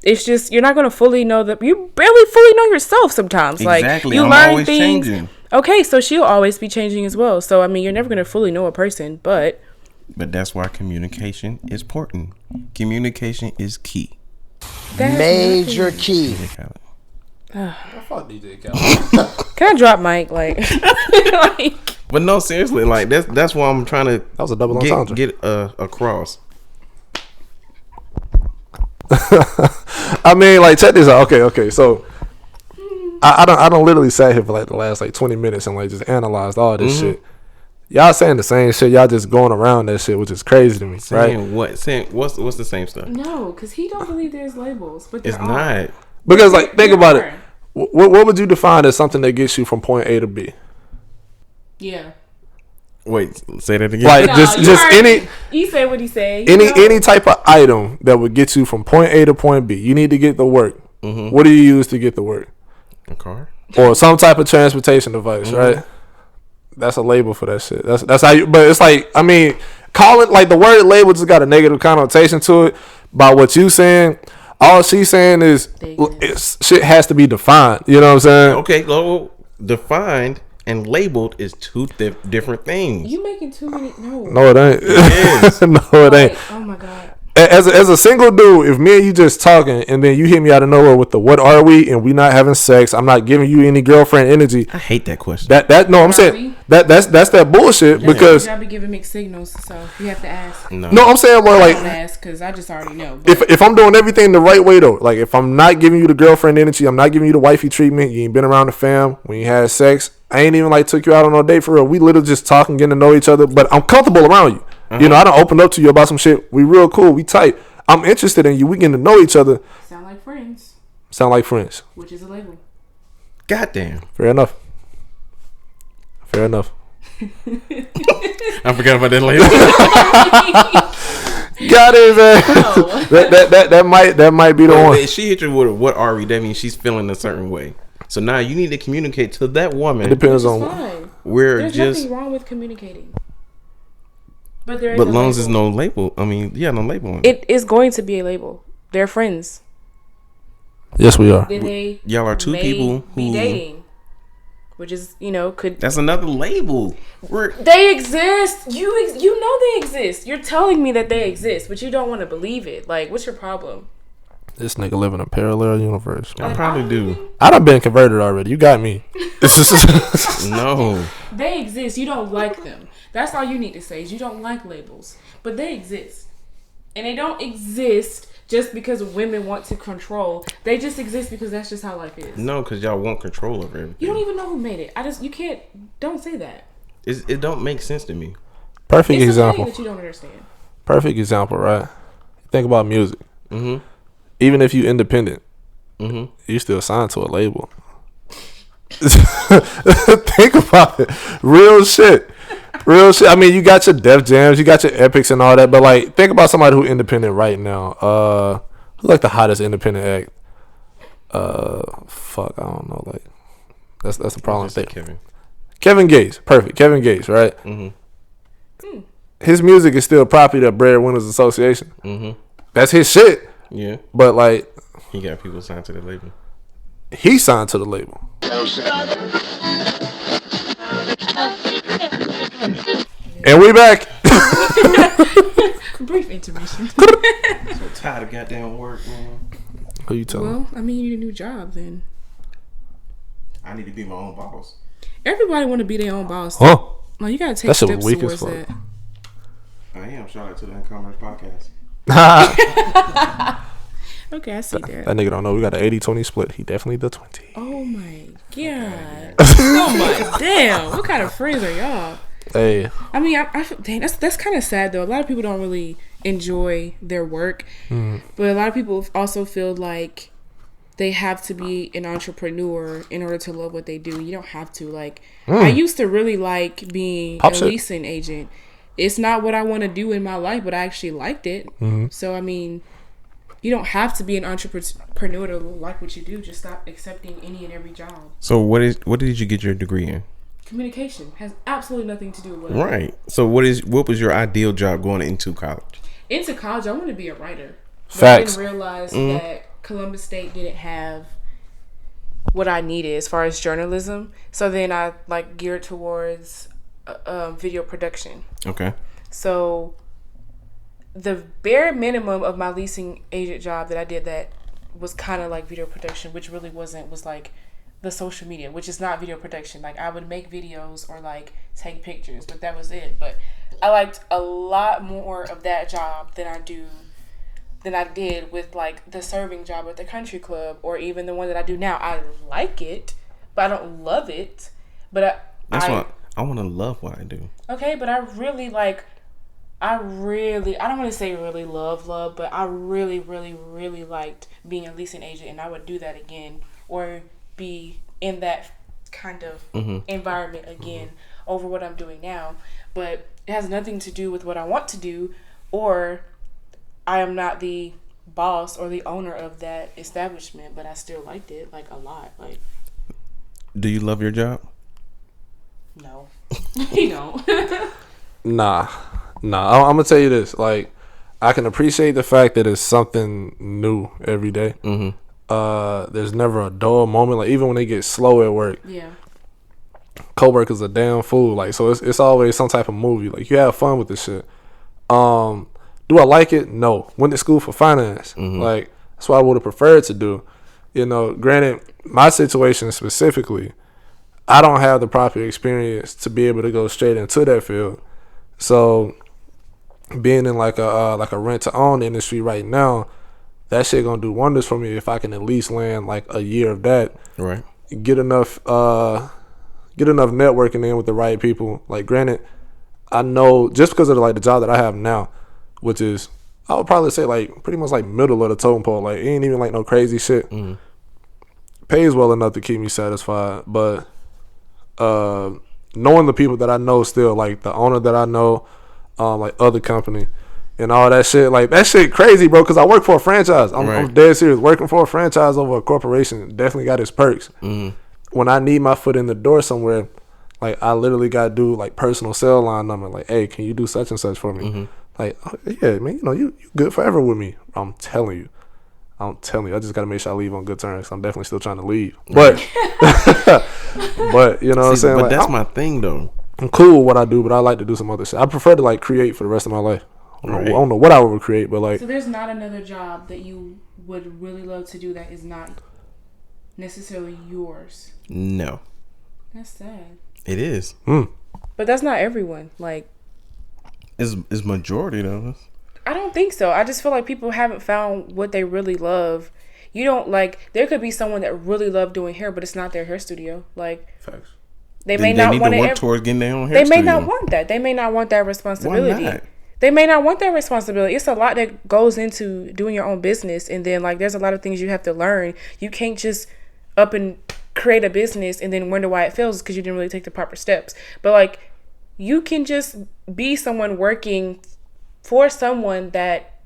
it's just you're not gonna fully know that you barely fully know yourself sometimes. Exactly. Like you I'm learn always things. Changing. Okay, so she'll always be changing as well. So I mean, you're never gonna fully know a person, but that's why communication is important. Communication is key. Major key. Fuck DJ Khaled. Can I drop Mike? Like, But no, seriously, like that's why I'm trying to. That was a double entendre. Get across. I mean, like, check this out. Okay. So, I don't literally sat here for like the last like 20 minutes and like just analyzed all this shit. Y'all saying the same shit. Y'all just going around that shit, which is crazy to me, Saying right? what's the same stuff? no, because he don't believe there's labels, but It's not. Because like, think There about are. it. What would you define as something that gets you from point A to B? Yeah. Wait, say that again. Like No, just you heard any me. He said what he said. any type of item that would get you from point A to point B. You need to get the work. What do you use to get the work? A car. Or some type of transportation device, right? That's a label for that shit. That's how you. But it's like, I mean, call it like the word label just got a negative connotation to it. By what you saying, all she's saying is shit has to be defined. You know what I'm saying? Okay, well, defined and labeled is two different things. You making too many? No. No, it ain't. It is. No, it ain't. Like, oh my god. As a single dude, if me and you just talking and then you hit me out of nowhere with the what are we and we not having sex, I'm not giving you any girlfriend energy. I hate that question. That no, I'm saying that's that bullshit because Y'all be giving mixed signals, so you have to ask. no, I'm saying more I like don't ask because I just already know. But if I'm doing everything the right way though, like if I'm not giving you the girlfriend energy, I'm not giving you the wifey treatment, you ain't been around the fam, when you had sex, I ain't even like took you out on no date for real. We literally just talking, getting to know each other, but I'm comfortable around you. You know, I don't open up to you about some shit. We real cool, we tight. I'm interested in you. We getting to know each other. sound like friends, Which is a label. goddamn. Fair enough. I forgot about that later. Got his ass. That might be the one. If she hit you with a what are we? That means she's feeling a certain way. So now you need to communicate to that woman. It depends It's on. fine. We're There's just. nothing wrong with communicating. But there is But a long as there's label. no label. I mean, yeah, no label on it. It is going to be a label. They're friends. Yes, we are. Then they Y'all are two may people be who. dating, which is could. That's another label. They exist. You know they exist. You're telling me that they exist, but you don't want to believe it. Like, what's your problem? This nigga live in a parallel universe. I probably do. I done been converted already. You got me. No. They exist. You don't like them. That's all you need to say is you don't like labels. But they exist. And they don't exist just because women want to control. They just exist because that's just how life is. No, because y'all want control over everything. You don't even know who made it. Don't say that. It don't make sense to me. Perfect It's example. a thing that you don't understand. Perfect example, right? Think about music. Mm-hmm. Even if you independent, you still signed to a label. Think about it. Real shit. I mean, you got your Def Jams, you got your Epics and all that, but like, think about somebody who independent right now. Who's like the hottest independent act? Fuck, I don't know. Like, that's the problem. Kevin Gates, perfect. Kevin Gates, right? Mm-hmm. His music is still property of Breadwinners Association. Mm-hmm. That's his shit. Yeah, but like, he got people signed to the label. He signed to the label. And we back. Brief intermission. So tired of goddamn work, man. Who you telling? Well, I mean, you need a new job then. I need to be my own boss. Everybody want to be their own boss. Huh? No, you gotta take That shit steps weak as towards fuck. that. I am. Shout out to the Uncommerce podcast. Okay, I see that. That nigga don't know. We got an 80-20 split. He definitely the 20. Oh my god. Oh my damn. What kind of friends are y'all? Hey. I mean, dang, that's kind of sad though. A lot of people don't really enjoy their work, but a lot of people also feel like they have to be an entrepreneur in order to love what they do. You don't have to. Like, I used to really like being a leasing agent. It's not what I want to do in my life, but I actually liked it. So I mean, you don't have to be an entrepreneur to like what you do. Just stop accepting any and every job. So what did you get your degree in? Communication has absolutely nothing to do with Right. So what was your ideal job going into college? Into college, I wanted to be a writer. But Facts. I didn't realize that Columbus State didn't have what I needed as far as journalism. So then I like geared towards video production. Okay. So the bare minimum of my leasing agent job that I did that was kind of like video production, which really wasn't, was like the social media, which is not video production. Like I would make videos or like take pictures, but that was it. But I liked a lot more of that job than I did with like the serving job at the country club, or even the one that I do now. I like it, but I don't love it. But I want to love what I do. Okay, but I don't want to say really love, but I really, really, really liked being a leasing agent, and I would do that again, or be in that kind of environment again over what I'm doing now. But it has nothing to do with what I want to do, or I am not the boss or the owner of that establishment, but I still liked it like a lot. Like, do you love your job? No. You know. Nah. I'm gonna tell you this. Like, I can appreciate the fact that it's something new every day. There's never a dull moment. Like, even when they get slow at work, Yeah. coworkers are damn fool. Like, so it's always some type of movie. Like, you have fun with this shit. Do I like it? No. Went to school for finance. Like, that's what I would have preferred to do. You know, granted, my situation specifically, I don't have the proper experience to be able to go straight into that field. So, being in like a rent to own industry right now, that shit gonna do wonders for me if I can at least land like a year of that. Right. Get enough networking in with the right people. Like, granted, I know just because of like the job that I have now, which is, I would probably say like pretty much like middle of the totem pole. Like, it ain't even like no crazy shit. Pays well enough to keep me satisfied, but knowing the people that I know still, like the owner that I know, like other company and all that shit, like that shit crazy, bro, because I work for a franchise. I'm dead serious. Working for a franchise over a corporation definitely got its perks. When I need my foot in the door somewhere, like I literally got to do like personal cell line number, like, hey, can you do such and such for me? Like, oh, yeah, man, you know, you good forever with me. I'm telling you, I just got to make sure I leave on good terms. I'm definitely still trying to leave, but but you know what I'm saying. But like, that's my thing though. I'm cool with what I do, but I like to do some other shit. I prefer to like create for the rest of my life. I don't know what I would create, but like. So there's not another job that you would really love to do that is not necessarily yours. No. That's sad. It is. But that's not everyone. Like, it's majority though. I don't think so. I just feel like people haven't found what they really love. You don't like. There could be someone that really loved doing hair, but it's not their hair studio. Like, Facts. They may not want to work towards getting their own hair. They studio. may not want that. They may not want that responsibility. Why not? They may not want that responsibility. It's a lot that goes into doing your own business, and then like there's a lot of things you have to learn. You can't just up and create a business and then wonder why it fails because you didn't really take the proper steps. But like, you can just be someone working for someone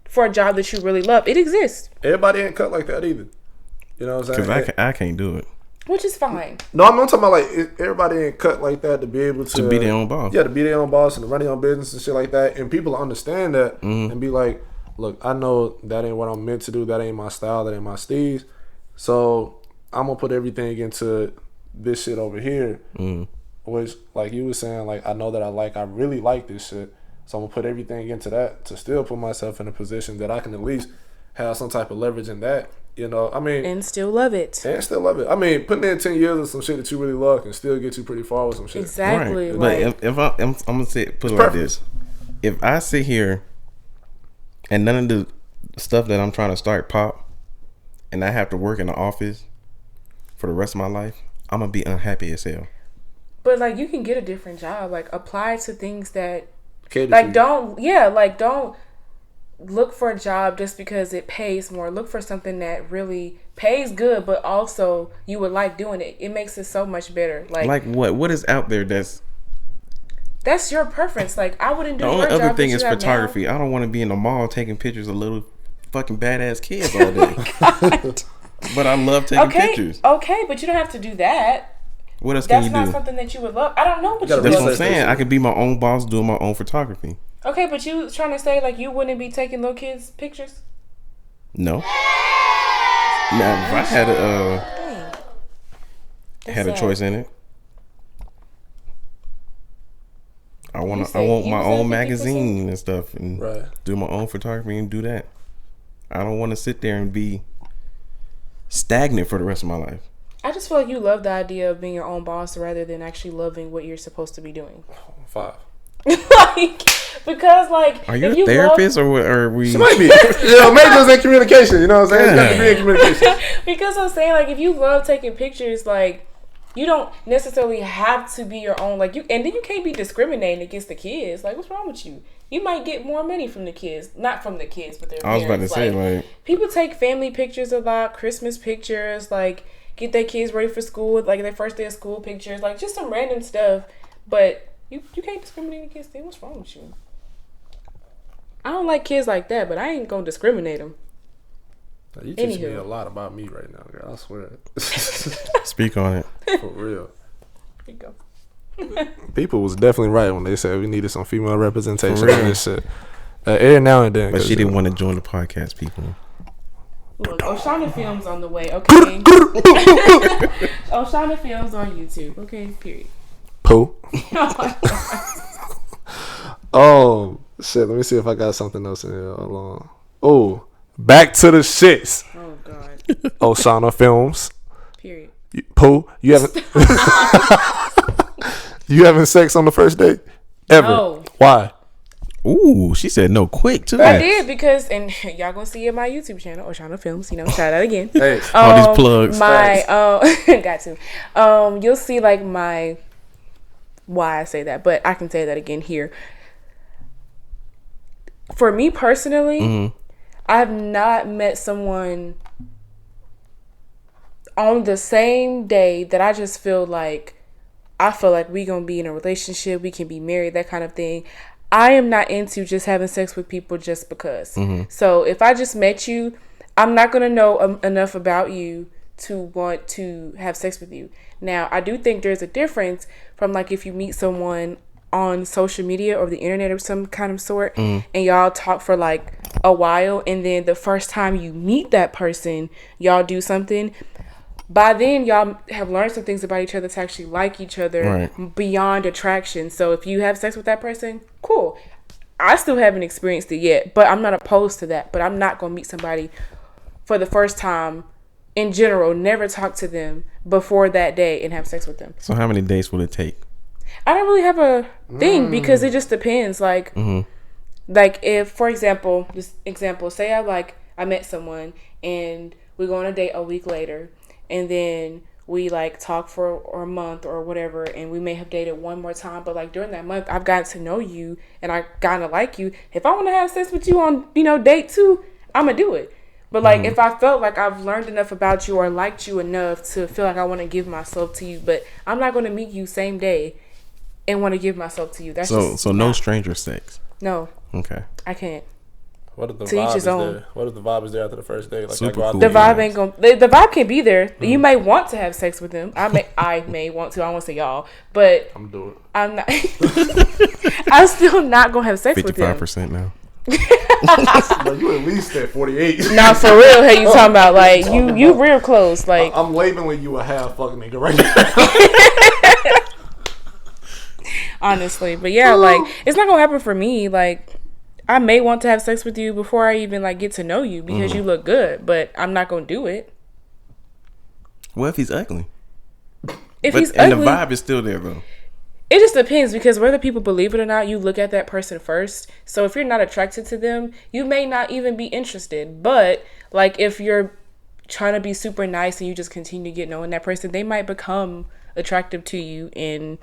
for a job that you really love. It exists. Everybody ain't cut like that either. You know what I'm saying? Because I can't do it. Which is fine. No, I'm talking about like everybody ain't cut like that to be able to be their own boss. Yeah, to be their own boss and to run their own business and shit like that. And people understand that and be like, look, I know that ain't what I'm meant to do. That ain't my style. That ain't my steez. So I'm gonna put everything into this shit over here. Which, like you was saying, like I know that I really like this shit. So I'm gonna put everything into that to still put myself in a position that I can at least have some type of leverage in that. You know, I mean, and still love it. I mean, putting in 10 years of some shit that you really love can still get you pretty far with some shit. Exactly. Right. But if I'm gonna put it like this: if I sit here and none of the stuff that I'm trying to start pop, and I have to work in the office for the rest of my life, I'm gonna be unhappy as hell. But like, you can get a different job. Like, apply to things that, Like, don't look for a job just because it pays more. Look for something that really pays good, but also you would like doing it. It makes it so much better. Like what? What is out there that's your preference? Like, I wouldn't do the only your other job thing that is you have photography. now. I don't want to be in the mall taking pictures of little fucking badass kids all day. But I love taking pictures. Okay, but you don't have to do that. What else can you do? That's not something that you would love. I don't know what you That's love. what I'm saying. I could be my own boss doing my own photography. Okay, but you trying to say like you wouldn't be taking little kids' pictures? No. Now, if I had a choice in it, I want my own magazine and stuff, and do my own photography and do that. I don't want to sit there and be stagnant for the rest of my life. I just feel like you love the idea of being your own boss rather than actually loving what you're supposed to be doing. 5. Because like, are you a therapist or are we? She might be. Majors in communication. You know what I'm saying? It's got to be in communication. Because I'm saying like, if you love taking pictures, like you don't necessarily have to be your own. Like you, and then you can't be discriminating against the kids. Like, what's wrong with you? You might get more money from the kids, not from the kids, but their parents. I was about to say like people take family pictures a lot, Christmas pictures, like get their kids ready for school, like their first day of school pictures, like just some random stuff. But you can't discriminate against them. What's wrong with you? I don't like kids like that, but I ain't gonna discriminate them. You teach me a lot about me right now, girl. I swear. Speak on it. For real. Here you go. People was definitely right when they said we needed some female representation in this shit. Every now and then. But she didn't want to join the podcast, people. Look, Oshana Films on the way, okay? Oshana Films on YouTube, okay? Period. Pooh. Oh, shit. Let me see if I got something else in here. Hold on. Oh, back to the shits. Oh, God. Oshana Films. Period. Pooh, you haven't... You having sex on the first date? Ever? No. Why? Ooh, she said no quick too. I did because, and y'all gonna see it on my YouTube channel, Oshana Films. You know, shout out again. Hey, all these plugs. Got to. You'll see like my why I say that, but I can say that again here. For me personally, I've not met someone on the same day that I just feel like we gonna be in a relationship, we can be married, that kind of thing. I am not into just having sex with people just because. So if I just met you, I'm not gonna know enough about you to want to have sex with you. Now, I do think there's a difference from like if you meet someone on social media or the internet of some kind of sort, and y'all talk for like a while, and then the first time you meet that person, y'all do something. By then, y'all have learned some things about each other to actually like each other beyond attraction. So if you have sex with that person, cool. I still haven't experienced it yet, but I'm not opposed to that. But I'm not going to meet somebody for the first time in general, never talk to them before that day and have sex with them. So how many days will it take? I don't really have a thing because it just depends. Like, like if, for example, say I met someone and we go on a date a week later, and then we like talk for a month or whatever, and we may have dated one more time, but like during that month I've gotten to know you and I gotten to like you. If I want to have sex with you on, date 2, I'm gonna do it. But like if I felt like I've learned enough about you or liked you enough to feel like I want to give myself to you, but I'm not going to meet you same day and want to give myself to you. That's so no stranger sex. No. Okay. I can't. What if the vibe is there? What if the vibe is there after the first day? Like, super cool. The vibe ain't gonna. The vibe can be there. You may want to have sex with them. I may want to. I don't want to say y'all, but I'm doing it. I'm not. I'm still not gonna have sex with them. 55% now. Like, you at least at 48. Nah, for real. Hey, you talking about like you real close. Like I'm labeling you a half fucking nigga right now. Honestly, but yeah, like it's not gonna happen for me. Like I may want to have sex with you before I even like get to know you because you look good, but I'm not gonna do it. What if he's ugly? He's ugly, and the vibe is still there though. It just depends because whether people believe it or not, you look at that person first. So if you're not attracted to them, you may not even be interested. But like if you're trying to be super nice and you just continue to get knowing that person, they might become attractive to you and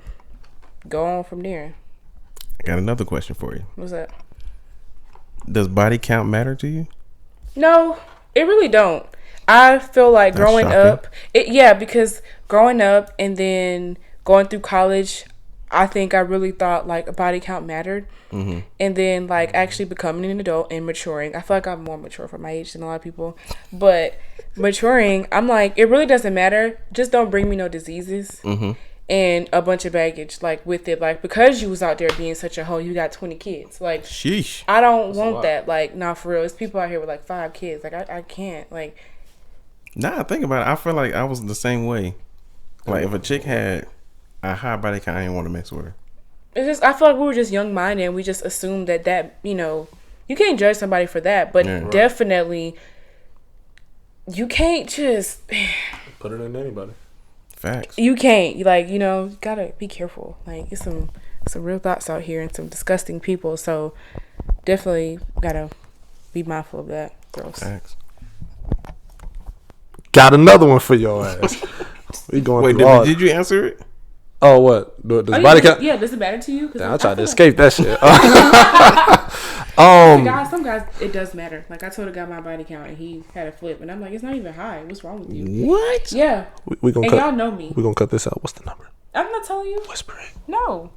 go on from there. I got another question for you. What's that? Does body count matter to you? No, it really don't. I feel like growing up, because growing up and then going through college, I think I really thought like a body count mattered. And then like actually becoming an adult and maturing, I feel like I'm more mature for my age than a lot of people. But maturing, I'm like, it really doesn't matter. Just don't bring me no diseases. and a bunch of baggage, like, with it. Like, because you was out there being such a hoe, you got 20 kids. Like, sheesh. I don't want that. Like, nah, for real. It's people out here with, like, 5 kids. Like, I can't. Like, Nah, think about it. I feel like I was the same way. Like, if a chick had a high body count, I didn't want to mess with her. it's just, I feel like we were just young-minded, and we just assumed that, you know, you can't judge somebody for that, but definitely, you can't just put it in anybody. Facts. You can't. Like, you know, you gotta be careful. Like, it's some real thoughts out here and some disgusting people. So definitely gotta be mindful of that. Gross. Facts. Got another one for your ass. We going Wait, through did you answer it? Oh, what? Does body count? Yeah, does it matter to you? Damn, I tried to escape that shit. Some guys, it does matter. Like, I told a guy my body count, and he had a flip, and I'm like, it's not even high. What's wrong with you? What? Yeah. We gonna and cut, y'all know me. We gonna cut this out. What's the number? I'm not telling you. Whisper it. No.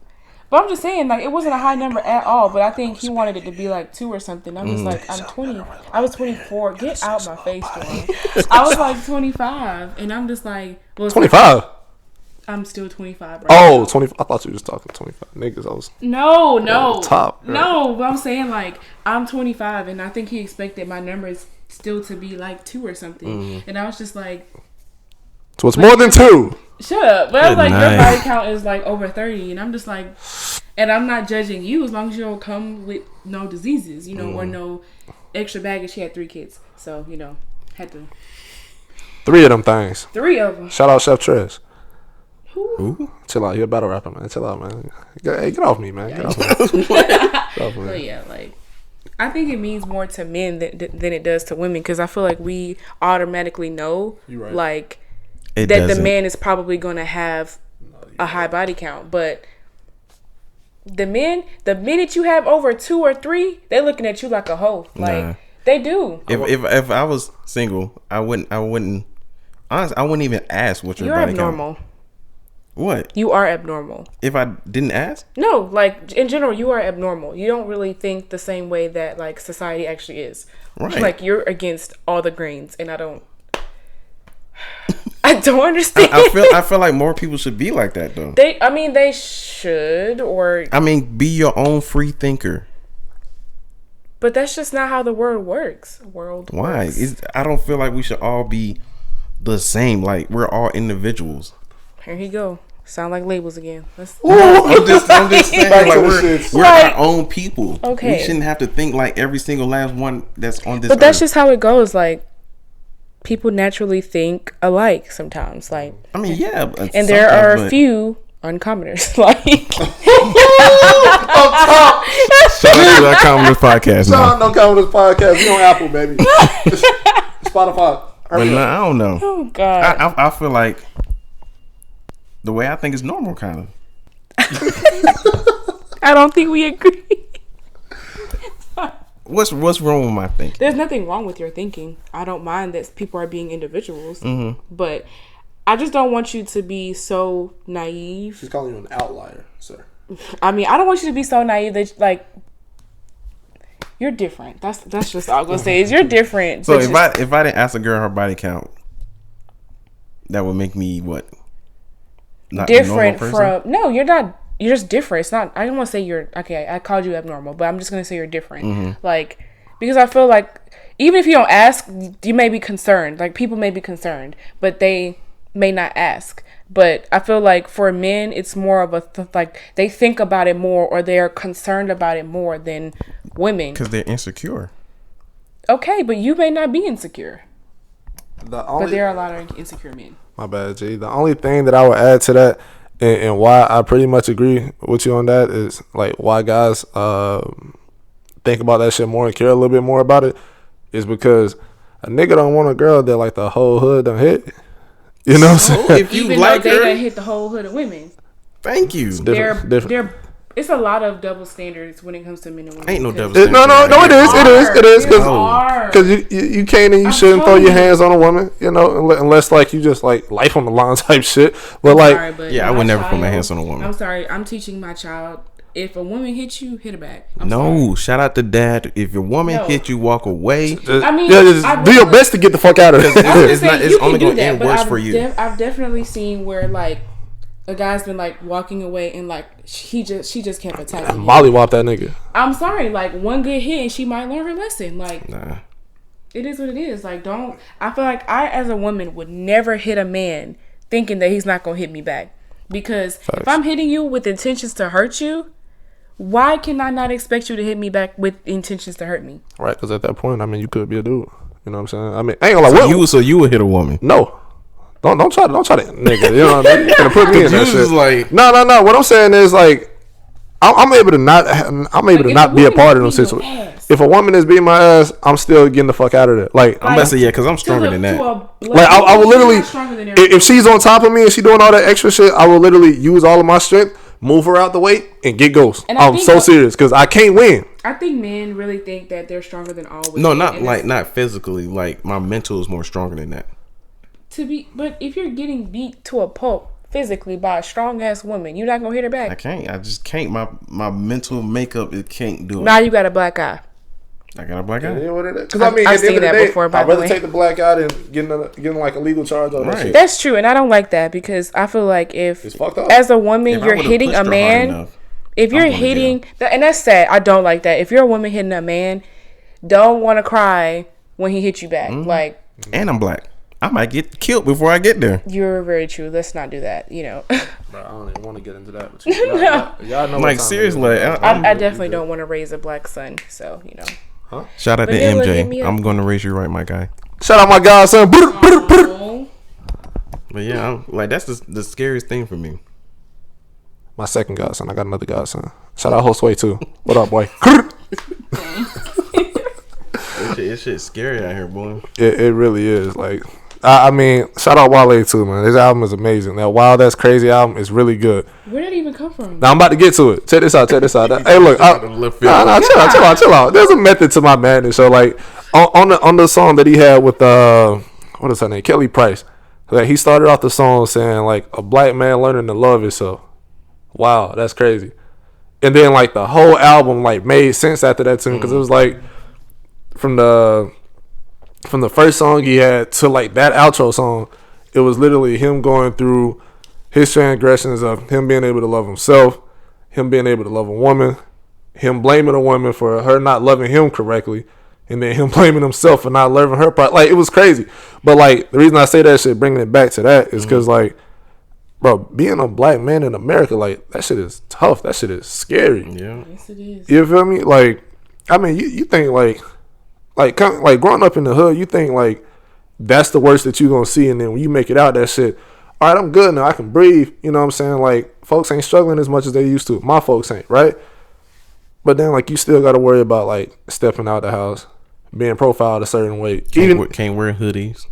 But I'm just saying, like, it wasn't a high number at all, but I think he wanted it to be like 2 or something. I'm just like, I'm 20. I was 24. Get out my face, Jordan. I was like 25, and I'm just like, well, 25. I'm still 25. Right Oh, now. 25. I thought you was talking 25 niggas. I was No. top. Girl. No, but I'm saying, like, I'm 25, and I think he expected my numbers still to be like 2 or something. And I was just like, so it's more than 2. shut up. But I was Good like, night. your body count is like over 30, and I'm just like, and I'm not judging you as long as you don't come with no diseases, you know, or no extra baggage. She had 3 kids, so, you know, had to. 3 of them things. 3 of them. Shout out Chef Trez. Who? Chill out. You're a battle rapper, man. Chill out, man. Get off me, man. Get off me. Get off me. But yeah, like, I think it means more to men than it does to women, because I feel like we automatically know, like, It that doesn't. the man is probably going to have a high body count. But the minute you have over 2 or 3, they're looking at you like a hoe. Like, Nah. they do. If I was single, I wouldn't. Honestly, I wouldn't even ask what your You're body abnormal. count. What? You are abnormal. If I didn't ask? No, like, in general, you are abnormal. You don't really think the same way that, like, society actually is. Right. Like, you're against all the grains, and I don't understand. I feel like more people should be like that though. They should, or I mean, be your own free thinker. but that's just not how the world works. Why? Works. I don't feel like we should all be the same. Like, we're all individuals. Here he go. Sound like labels again. I'm just saying, Back like, to the we're shits. our own people. Okay. We shouldn't have to think like every single last one that's on this But that's earth. just how it goes. Like, people naturally think alike sometimes. Like, I mean, yeah. and there are a few uncommoners. Like, Shout out to that Commoners podcast. Shout Now. out No Commoners Podcast. We on Apple, baby. Spotify. But no, I don't know. oh god. I feel like the way I think is normal, kind of. I don't think we agree. What's wrong with my thinking? There's nothing wrong with your thinking. I don't mind that people are being individuals, but I just don't want you to be so naive. She's calling you an outlier, sir. I mean, I don't want you to be so naive that, like, you're different. That's just all I'm gonna say is you're different. So but if I didn't ask a girl her body count, that would make me what? Not a different normal person? from no, you're not. You're just different. It's not. I don't want to say you're okay. I called you abnormal, but I'm just gonna say you're different. Like, because I feel like even if you don't ask, you may be concerned. Like, people may be concerned, but they may not ask. But I feel like for men, it's more of a like they think about it more, or they're concerned about it more than women. Because they're insecure. Okay, but you may not be insecure. But But there are a lot of insecure men. My bad, G. The only thing that I would add to that, and why I pretty much agree with you on that, is like why guys think about that shit more and care a little bit more about it, is because a nigga don't want a girl that like the whole hood done hit. You know what I'm saying? If you Even like though they done her, hit the whole hood of women. thank you. Different. It's a lot of double standards when it comes to men and women. Ain't no double No, standard. it is, Are. because you can't and you shouldn't throw your hands on a woman, you know, unless like you just like life on the line type shit. But like, Sorry, but Yeah, I my would never put my child- hands on a woman. I'm sorry. I'm teaching my child. If a woman hits you, hit her back. No, shout out to dad. If your woman No. hit you, walk away. I mean, just I do your really- best to get the fuck out of there. It's not. It's only gonna end worse for you. I've definitely seen where, like, a guy's been like walking away and like she just kept attacking him. Molly whopped that nigga. I'm sorry, like one good hit and she might learn her lesson. Like, Nah. It is what it is. Like, I feel like I, as a woman, would never hit a man thinking that he's not gonna hit me back. Because if I'm hitting you with intentions to hurt you, why can I not expect you to hit me back with intentions to hurt me? Right, because at that point, I mean, you could be a dude. You know what I'm saying? I mean, I ain't gonna lie. So you would hit a woman? No. Don't try to, nigga. You know, you're gonna put me in that shit. Like, no. What I'm saying is like, I'm able to not be a part of them situations. If a woman is beating my ass, I'm still getting the fuck out of there. Like, I'm about to say, yeah, because I'm stronger than that. Like, I will literally, if she's on top of me and she doing all that extra shit, I will literally use all of my strength, move her out the way, and get ghost. I'm so serious because I can't win. I think men really think that they're stronger than all women. No, not physically. Like, my mental is more stronger than that. But if you're getting beat to a pulp physically by a strong ass woman, you're not gonna hit her back. I can't. I just can't. My mental makeup, it can't do it. Now you got a black eye. I got a black eye. You know what it is? Because I mean, I've seen that before. I'd rather take the black eye than getting like a legal charge on that shit. That's true, and I don't like that because I feel like if as a woman you're hitting a man, if you're hitting, and that's sad. I don't like that. If you're a woman hitting a man, don't want to cry when he hits you back. Like, and I'm black. I might get killed before I get there. You're very true. Let's not do that. You know. Bro, I don't even want to get into that. But y'all know. Like, seriously, I definitely don't want to raise a black son. So you know. Huh? Shout out to MJ. I'm going to raise you right, my guy. Shout out my godson. But yeah, that's the scariest thing for me. My second godson. I got another godson. Shout out Josue too. What up, boy? This shit's scary out here, boy. It really is. Like, I mean, shout out Wale too, man. This album is amazing. That Wild That's Crazy album is really good. Where did it even come from? Now I'm about to get to it. Check this out. Hey, look. Chill out. There's a method to my madness. So, like, on the song that he had with what is her name, Kelly Price. Like, he started off the song saying like a black man learning to love himself. Wow, that's crazy. And then like the whole album like made sense after that to me because it was like from the first song he had to like that outro song, it was literally him going through his transgressions of him being able to love himself, him being able to love a woman, him blaming a woman for her not loving him correctly, and then him blaming himself for not loving her. Like, it was crazy. But like, the reason I say that shit, bringing it back to that, is because like, bro, being a black man in America, like, that shit is tough. That shit is scary. Yeah. Yes, it is. You feel me? Like, I mean, you think like growing up in the hood, you think like that's the worst that you gonna see, and then when you make it out, that shit, all right, I'm good now, I can breathe. You know what I'm saying? Like, folks ain't struggling as much as they used to. My folks ain't, right? But then like you still got to worry about like stepping out the house, being profiled a certain way. Can't wear hoodies.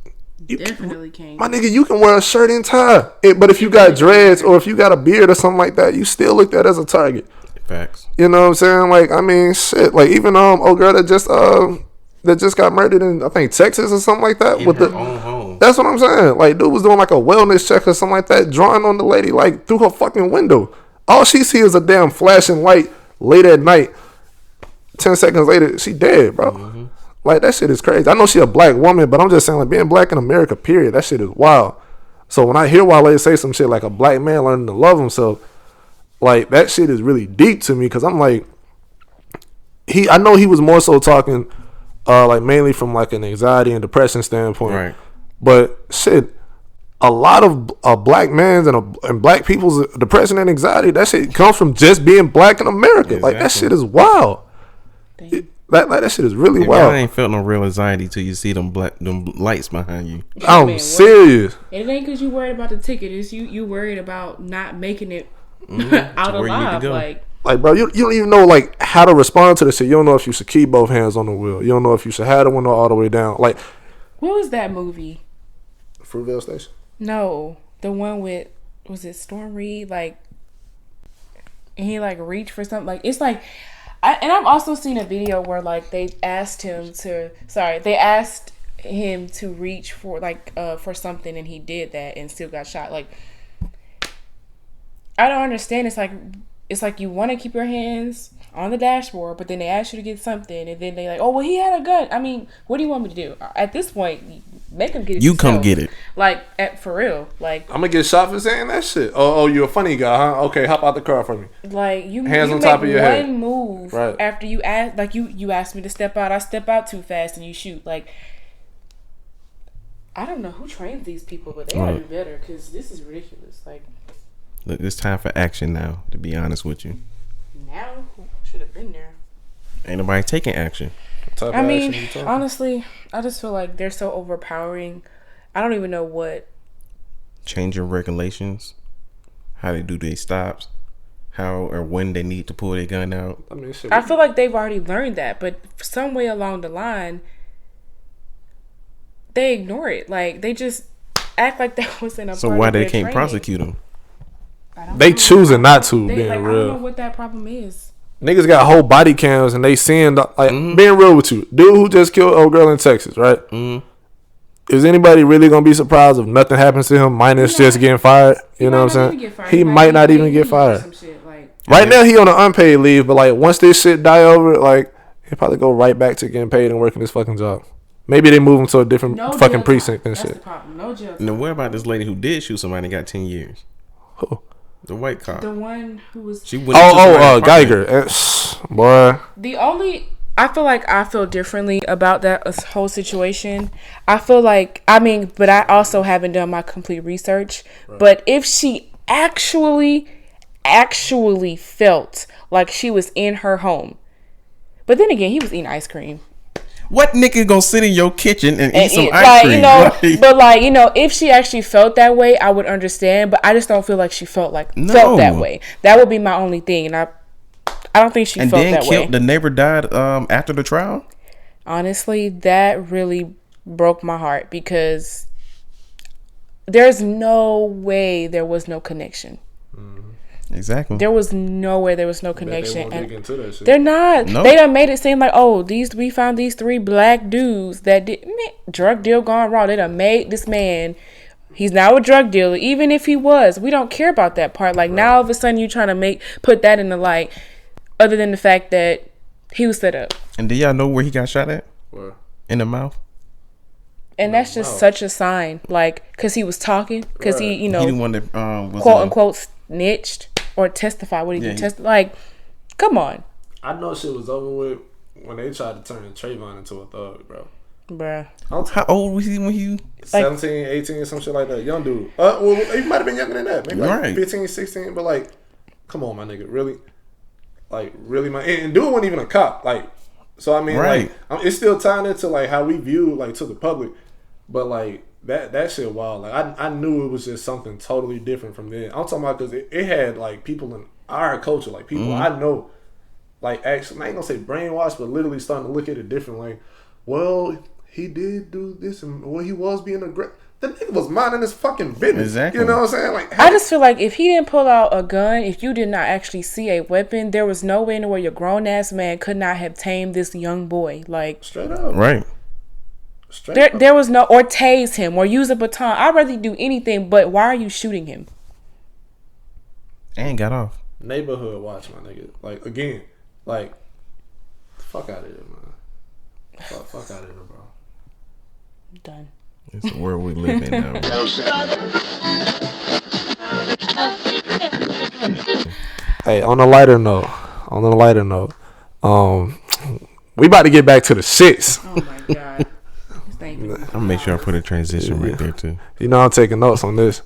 Definitely can't. My nigga, you can wear a shirt and tie, but if you got dreads or if you got a beard or something like that, you still looked at as a target. Facts. You know what I'm saying? Like, I mean, shit. Like, even old girl that just got murdered in, I think, Texas or something like that. In with her the own home. That's what I'm saying. Like, dude was doing like a wellness check or something like that, drawing on the lady like through her fucking window. All she sees is a damn flashing light late at night. 10 seconds later, she dead, bro. Mm-hmm. Like, that shit is crazy. I know she a black woman, but I'm just saying, like, being black in America, period, that shit is wild. So when I hear Wale say some shit like a black man learning to love himself, like, that shit is really deep to me, because I'm like, I know he was more so talking like mainly from like an anxiety and depression standpoint, right? But shit, a lot of black men's and black people's depression and anxiety, that shit comes from just being black in America. Exactly. Like, that shit is wild. That shit is really wild. I ain't felt no real anxiety till you see them lights behind you. I'm serious. It ain't because you worried about the ticket. It's you worried about not making it out alive. Like, bro, you don't even know like how to respond to this shit. You don't know if you should keep both hands on the wheel. You don't know if you should have the window all the way down. Like, what was that movie? Fruitvale Station? No, the one with, was it Storm Reed? Like, and he like reached for something. Like, it's like, and I've also seen a video where like they asked him to reach for like for something, and he did that and still got shot. Like, I don't understand. It's like you want to keep your hands on the dashboard, but then they ask you to get something, and then they like, oh, well, he had a gun. I mean, what do you want me to do? At this point, Make him get it. You come yourself. get it. Like, for real. Like, I'm gonna get shot for saying that shit. Oh, you a funny guy, huh? Okay, hop out the car for me. Like, you hands you on top of your head. One move right. after you ask, like you asked me to step out. I step out too fast and you shoot. Like, I don't know who trains these people, but they gotta do better because this is ridiculous. Like, look, it's time for action now. To be honest with you, now should have been there. Ain't nobody taking action. I mean, honestly, I just feel like they're so overpowering. I don't even know what. Changing regulations, how they do their stops, how or when they need to pull their gun out. I mean, I feel like they've already learned that, but some way along the line, they ignore it. Like, they just act like that wasn't a part of their training. So why they can't prosecute them? They choosing not to, being like, real. I don't know what that problem is. Niggas got whole body cams and they seeing, like, being real with you. Dude who just killed old girl in Texas, right? Is anybody really going to be surprised if nothing happens to him minus just getting fired? You know what I'm saying? He might not even get fired. Right now, he on an unpaid leave, but, like, once this shit die over, like, he'll probably go right back to getting paid and working his fucking job. Maybe they move him to a different fucking precinct and shit. No jail time. Now, what about this lady who did shoot somebody and got 10 years? Who? The white cop. The one who was. Geiger. Boy. I feel like I feel differently about that whole situation. I feel like, but I also haven't done my complete research. Right. But if she actually felt like she was in her home, but then again, he was eating ice cream. What nigga gonna sit in your kitchen and eat some ice cream? But if she actually felt that way, I would understand. But I just don't feel like she felt that way. That would be my only thing, and I don't think she felt that way. The neighbor died after the trial. Honestly, that really broke my heart because there's no way there was no connection. Exactly. There was nowhere there was no connection. They won't dig into that shit. They're not. Nope. They done made it seem like, we found these 3 black dudes that did drug deal gone wrong. They done made this man. He's now a drug dealer. Even if he was, we don't care about that part. Like, now all of a sudden you trying to put that in the light, other than the fact that he was set up. And do y'all know where he got shot at? Where? In the mouth. And that's just such a sign, like, because he was talking, because he, he the one that was quote unquote snitched or testified. What he did test? Like, come on. I know shit was over with when they tried to turn Trayvon into a thug, bro. Bruh. How old was he when he? 17, 18, some shit like that. Young dude. Well, he might have been younger than that. Maybe like 15, 16. But, like, come on, my nigga. Really? Like, really, and dude wasn't even a cop. Like, so, I mean, like, it's still tying into, like, how we view, like, to the public. But, like, that shit wild. Like, I knew it was just something totally different from then. I'm talking about because it had, like, people in our culture, like, people I know, like, actually, I ain't gonna say brainwashed, but literally starting to look at it different. Like, well, he did do this, and well, he was being aggressive. The nigga was minding his fucking business. Exactly. You know what I'm saying? Like, I just feel like if he didn't pull out a gun, if you did not actually see a weapon, there was no way in where your grown ass man could not have tamed this young boy. Like, straight up. Right. There was no, or tase him or use a baton. I'd rather do anything, but why are you shooting him? And got off. Neighborhood watch, my nigga. Like, again, like, fuck out of here, man. Fuck out of here, bro. Done. It's the world we live in now. Hey, on a lighter note, we about to get back to the shits. Oh my god. Thank you. I'm gonna make sure I put a transition right there too. You know I'm taking notes on this.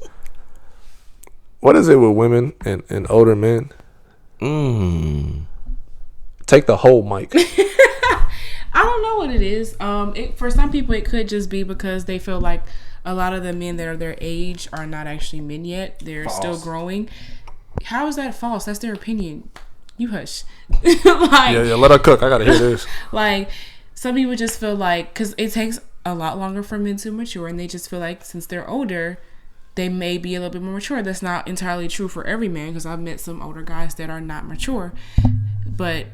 What is it with women and older men? Take the whole mic. I don't know what it is. For some people, it could just be because they feel like a lot of the men that are their age are not actually men yet. They're still growing. How is that false? That's their opinion. You hush. Yeah, let her cook. I gotta hear this. Like, some people just feel like, because it takes a lot longer for men to mature, and they just feel like since they're older, they may be a little bit more mature. That's not entirely true for every man, because I've met some older guys that are not mature. But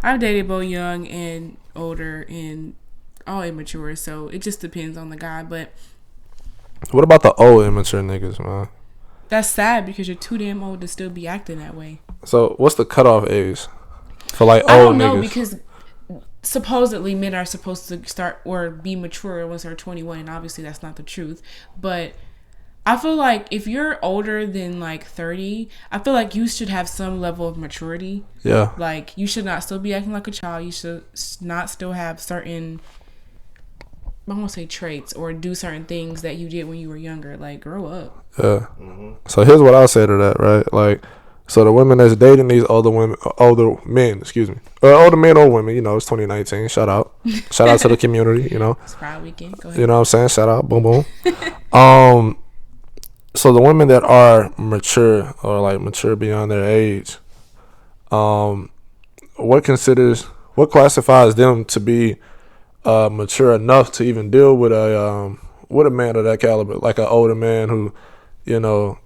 I've dated both young and older and all immature, so it just depends on the guy. But what about the old immature niggas, man? That's sad because you're too damn old to still be acting that way. So what's the cutoff age for like old niggas? I don't know because supposedly men are supposed to start or be mature once they're 21, and obviously that's not the truth. But I feel like if you're older than like 30, I feel like you should have some level of maturity. Yeah. Like, you should not still be acting like a child. You should not still have certain, I won't say traits, or do certain things that you did when you were younger. Like, grow up. Yeah. So here's what I'll say to that, right? Like, so the women that's dating these older men, or older men, or women, you know, it's 2019. Shout out to the community, you know. It's Pride weekend. Go ahead. You know what I'm saying? Shout out, boom, boom. So the women that are mature, or like mature beyond their age, what classifies them to be mature enough to even deal with a man of that caliber, like an older man who, you know,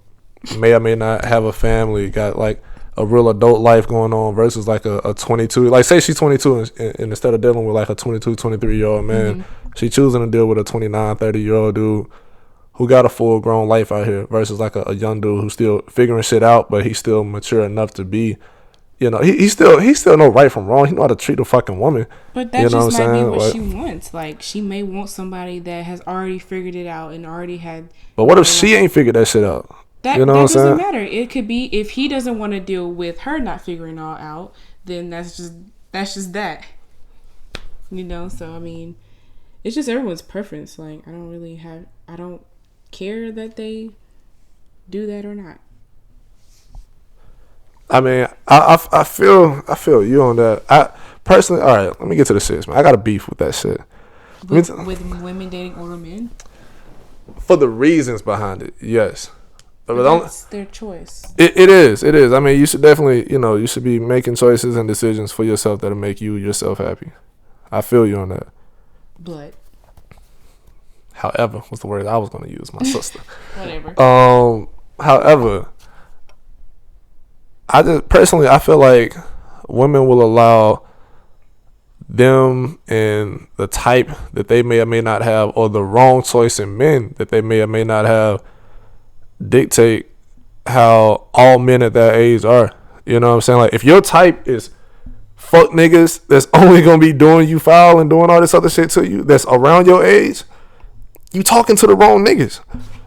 may or may not have a family, got like a real adult life going on, versus like a 22, like say she's 22 and instead of dealing with like a 22, 23-year-old man, she choosing to deal with a 29, 30-year-old dude who got a full grown life out here, versus like a young dude who's still figuring shit out, but he's still mature enough to be, you know, he still know right from wrong. He know how to treat a fucking woman. But that just might be what she wants. Like, she may want somebody that has already figured it out and already had. But what if she ain't figured that shit out? You know what I'm saying? That doesn't matter. It could be, if he doesn't want to deal with her not figuring it all out, then that's just that. You know, so I mean, it's just everyone's preference. Like, I don't care that they do that or not. I mean, I feel you on that. I personally, all right, let me get to the shit, man. I got a beef with that shit. With women dating older men? For the reasons behind it, yes. But that's their choice. It is. I mean, you should definitely, you know, you should be making choices and decisions for yourself that'll make you yourself happy. I feel you on that. But. However, what's the word I was going to use? My sister. Whatever. However, I feel like women will allow them and the type that they may or may not have, or the wrong choice in men that they may or may not have, dictate how all men at that age are. You know what I'm saying? Like, if your type is fuck niggas that's only gonna be doing you foul and doing all this other shit to you, that's around your age, you talking to the wrong niggas.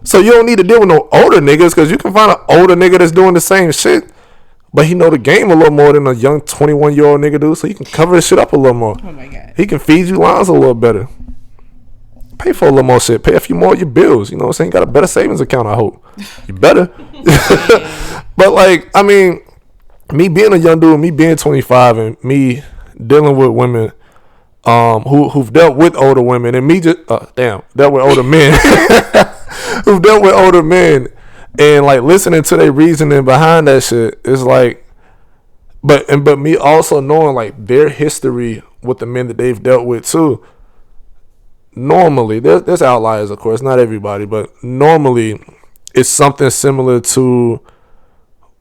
So you don't need to deal with no older niggas, because you can find an older nigga that's doing the same shit, but he know the game a little more than a young 21-year-old nigga do, so he can cover his shit up a little more. Oh my God. He can feed you lines a little better. Pay for a little more shit. Pay a few more of your bills. You know what I'm saying? You got a better savings account, I hope. You better. But like, I mean, me being a young dude, me being 25, and me dealing with women who've dealt with older women, and me just dealt with older men who've dealt with older men, and like listening to their reasoning behind that shit is like, but me also knowing like their history with the men that they've dealt with too. Normally, there's outliers, of course, not everybody, but normally it's something similar to,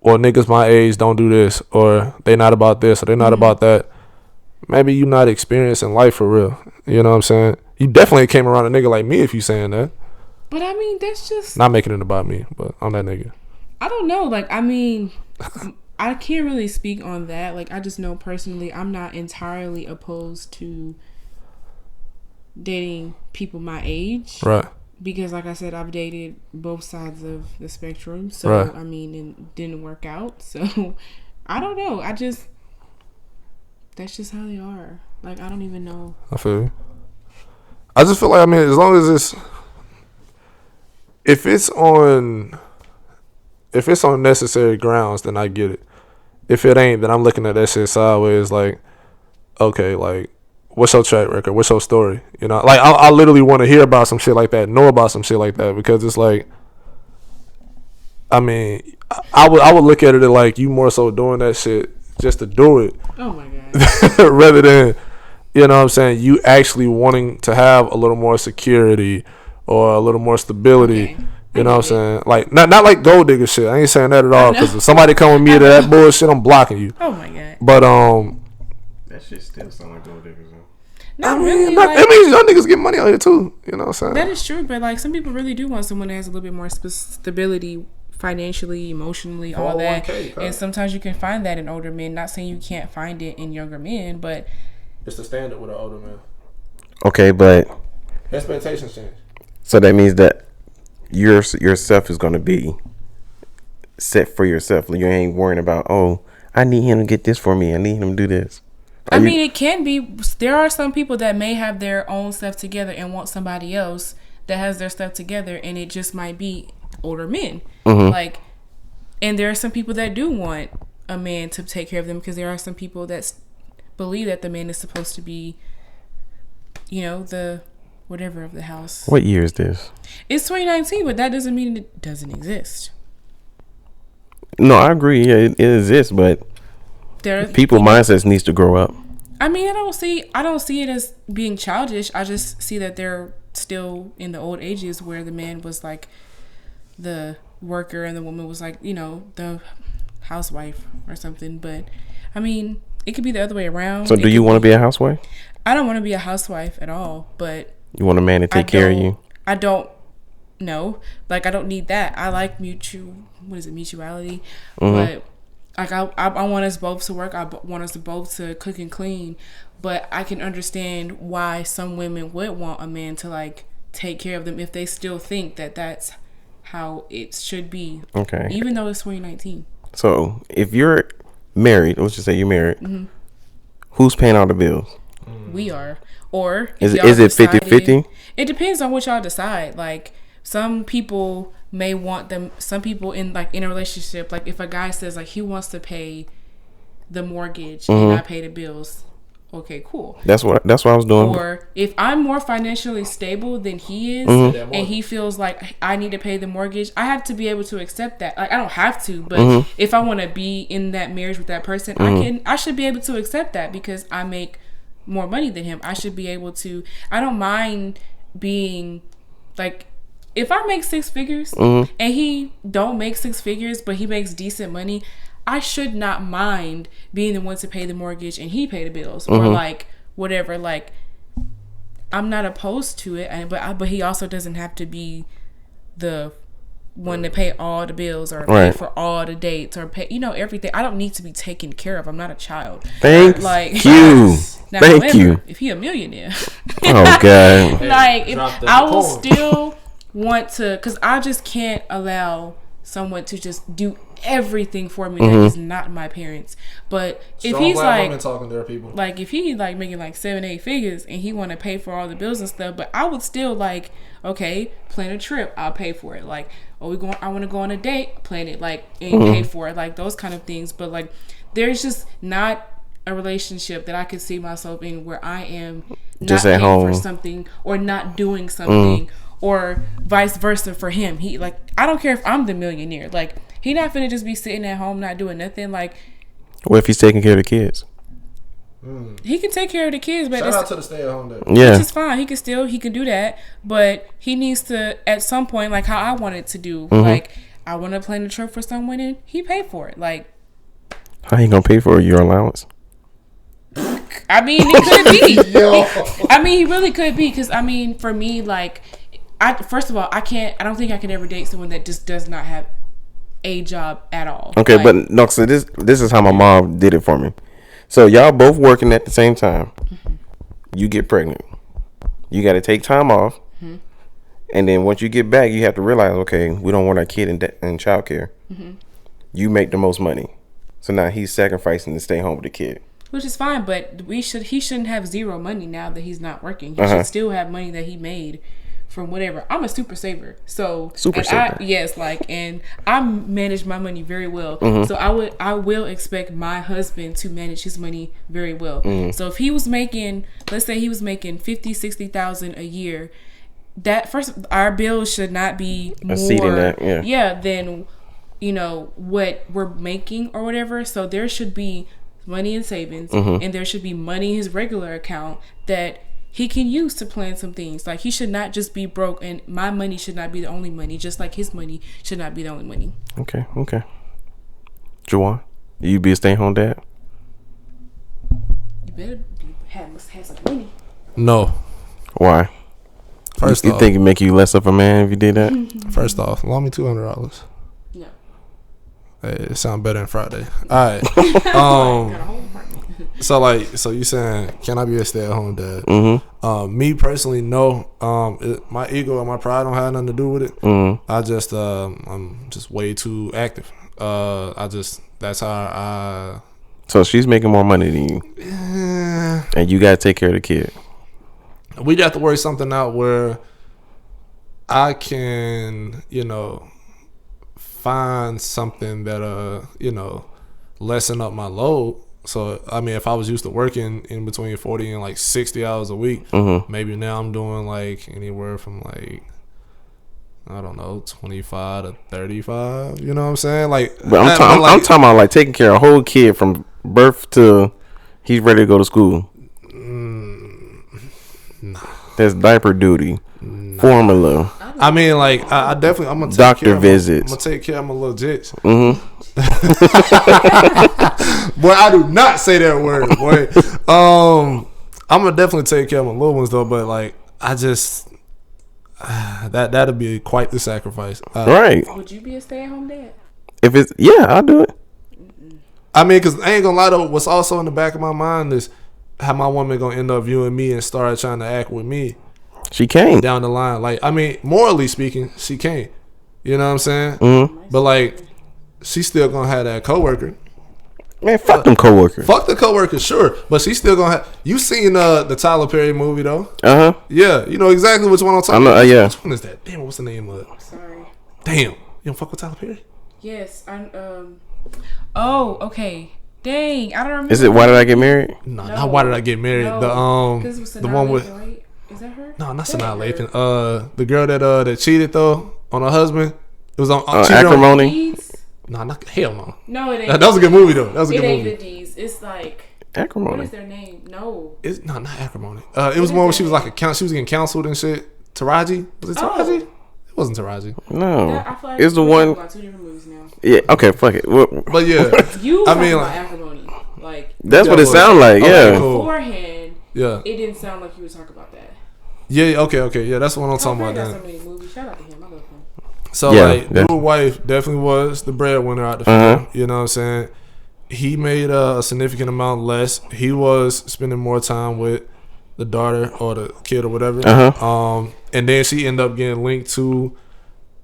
or niggas my age don't do this, or they not about this, or they not about that. Maybe you not experiencing life for real. You know what I'm saying? You definitely came around a nigga like me if you saying that. But I mean, that's just not making it about me, but I'm that nigga. I don't know. Like, I mean, I can't really speak on that. Like, I just know personally, I'm not entirely opposed to dating people my age. Right. Because like I said, I've dated both sides of the spectrum. So, right. I mean, it didn't work out. So, I don't know. That's just how they are. Like, I don't even know. I feel you. I just feel like, I mean, as long as if it's on necessary grounds, then I get it. If it ain't, then I'm looking at that shit sideways like, okay, like, what's your track record? What's your story? You know, like, I literally want to hear about some shit like that, know about some shit like that, because it's like, I mean, I would look at it like you more so doing that shit just to do it. Oh my God. Rather than, you know what I'm saying, you actually wanting to have a little more security or a little more stability. Okay. You know what I'm saying? Like, not like gold digger shit. I ain't saying that at all, because if somebody come with me to that bullshit, I'm blocking you. Oh my God. But that shit still sound like gold diggers. Not really. It means young niggas get money out here too. You know what I'm saying? That is true, but like, some people really do want someone that has a little bit more stability, financially, emotionally, all that. And sometimes you can find that in older men. Not saying you can't find it in younger men, but It's the standard with an older man. Okay, but Expectations change. so that means that yourself is going to be set for yourself. You ain't worrying about, oh, I need him to get this for me. I need him to do this. I mean, it can be. There are some people that may have their own stuff together and want somebody else that has their stuff together, and it just might be older men. Like, and there are some people that do want a man to take care of them, because there are some people that believe that the man is supposed to be, you know, the whatever of the house. What year is this? It's 2019, but that doesn't mean it doesn't exist. No, I agree. Yeah, it exists, but people mindsets needs to grow up. I mean, I don't see it as being childish. I just see that they're still in the old ages where the man was like the worker and the woman was like, you know, the housewife or something. But I mean, it could be the other way around. So do you want to be a housewife? I don't want to be a housewife at all, but you want a man to take care of you? I don't know. Like, I don't need that. I like mutuality. But like, I want us both to work. I want us both to cook and clean. But I can understand why some women would want a man to like take care of them if they still think that that's how it should be. Okay. Even though it's 2019. So if you're married, let's just say you're married, who's paying all the bills? We are. Or is it 50-50? It depends on what y'all decide. Like, some people may want them. Some people in a relationship, like if a guy says like he wants to pay the mortgage and I pay the bills, okay, cool. That's what I was doing. Or if I'm more financially stable than he is, and he feels like I need to pay the mortgage, I have to be able to accept that. Like, I don't have to, but if I want to be in that marriage with that person, I should be able to accept that because I make more money than him. I should be able to. I don't mind being like, if I make 6 figures and he don't make 6 figures, but he makes decent money, I should not mind being the one to pay the mortgage and he pay the bills or like whatever. Like, I'm not opposed to it, but he also doesn't have to be the one to pay all the bills or pay for all the dates or pay, you know, everything. I don't need to be taken care of. I'm not a child. Thank you. Now, Thank however, you. If he a millionaire, oh god, like I will still want to, because I just can't allow someone to just do everything for me that is not my parents. But if he's like talking to their people, like if he like making like 7-8 figures and he want to pay for all the bills and stuff, but I would still like, okay, plan a trip, I'll pay for it. Like, I want to go on a date, plan it, like, and pay for it, like those kind of things. But like, there's just not a relationship that I could see myself in where I am not just at paying home for something or not doing something. Or vice versa for him. He like, I don't care if I'm the millionaire. Like, he not finna just be sitting at home not doing nothing. Like, what if he's taking care of the kids? He can take care of the kids, but shout out to the stay-at-home dad. Yeah, which is fine. He can do that, but he needs to at some point, like how I wanted to do. Like, I want to plan a trip for someone and he paid for it. Like, how he gonna pay for your allowance? I mean, it could be. I mean, he really could be, because I mean, for me, like, first of all, I don't think I could ever date someone that just does not have a job at all. Okay, like, but no, so this is how my mom did it for me. So y'all both working at the same time. You get pregnant. You got to take time off. And then once you get back, you have to realize, okay, we don't want our kid in child care. You make the most money. So now he's sacrificing to stay home with the kid. Which is fine, but he shouldn't have zero money now that he's not working. He should still have money that he made from whatever. I'm a super saver. So and I manage my money very well. So I will expect my husband to manage his money very well. So if he was making, let's say he was making $50,000-$60,000 a year, that first, our bills should not be more than, you know, what we're making or whatever. So there should be money in savings, and there should be money in his regular account that he can use to plan some things. Like, he should not just be broke, and my money should not be the only money, just like his money should not be the only money. Okay. Juwan, you be a stay-home dad? You better have some money. No. Why? First you off, think it make you less of a man if you did that? First off, loan me $200. No. Hey, it sound better than Friday. All right. So you saying, can I be a stay-at-home dad? Mm-hmm. Me personally, no. My ego and my pride don't have nothing to do with it. Mm-hmm. I just, I'm just way too active. That's how I. So she's making more money than you, and you gotta take care of the kid. We'd have to work something out where I can, find something that, lessen up my load. So, I mean, if I was used to working in between 40 and like 60 hours a week, maybe now I'm doing like anywhere from like, I don't know, 25 to 35. You know what I'm saying? Like, but I'm talking about like taking care of a whole kid from birth to he's ready to go to school. Nah. That's diaper duty, formula. I mean, like, I definitely, I'm gonna take doctor care of visits. I'm gonna take care of my little jits. Mm-hmm. Boy, I do not say that word, boy. I'm gonna definitely take care of my little ones though, but like, I just that'll be quite the sacrifice. Right. Would you be a stay-at-home dad? If it's I'll do it. I mean, because I ain't gonna lie though, what's also in the back of my mind is how my woman gonna end up viewing me and start trying to act with me. She can't. Down the line. Like, I mean, morally speaking, she can't. You know what I'm saying? Mm-hmm. But like, she's still gonna have that coworker. Man, fuck them coworkers. Fuck the coworker, sure. But she's still gonna have. You seen the Tyler Perry movie though? Uh-huh. Yeah, you know exactly which one I'm talking about. Yeah. Which one is that? Damn, what's the name of it? Sorry. Damn. You don't fuck with Tyler Perry? Yes. Oh, okay. Dang, I don't remember. Is it Why Did I Get Married? No, not Why Did I Get Married. No. The one with. Right? Is that her? No, not Sanaa Lathan. The girl that cheated though on her husband. It was on Acrimony. No, not hell no. No, it ain't. That was a good movie though. That was a good movie. It ain't the D's. It's like Acrimony. What is their name? No. It's not Acrimony. It was one where she was like she was getting counseled and shit. Taraji? Was it Taraji? It wasn't Taraji. No. I feel like it's the one. About two different movies now. Yeah. Okay. Fuck it. But yeah, I mean, like Acrimony. Like that's what it sounded like. Yeah. Cool. Beforehand. Yeah. It didn't sound like you would talk about that. Yeah. Okay. Yeah, that's what I'm talking about. So many movies. Shout out to him. I love him. So like, dude's wife definitely was the breadwinner out the film. You know what I'm saying? He made a significant amount less. He was spending more time with the daughter or the kid or whatever. And then she ended up getting linked to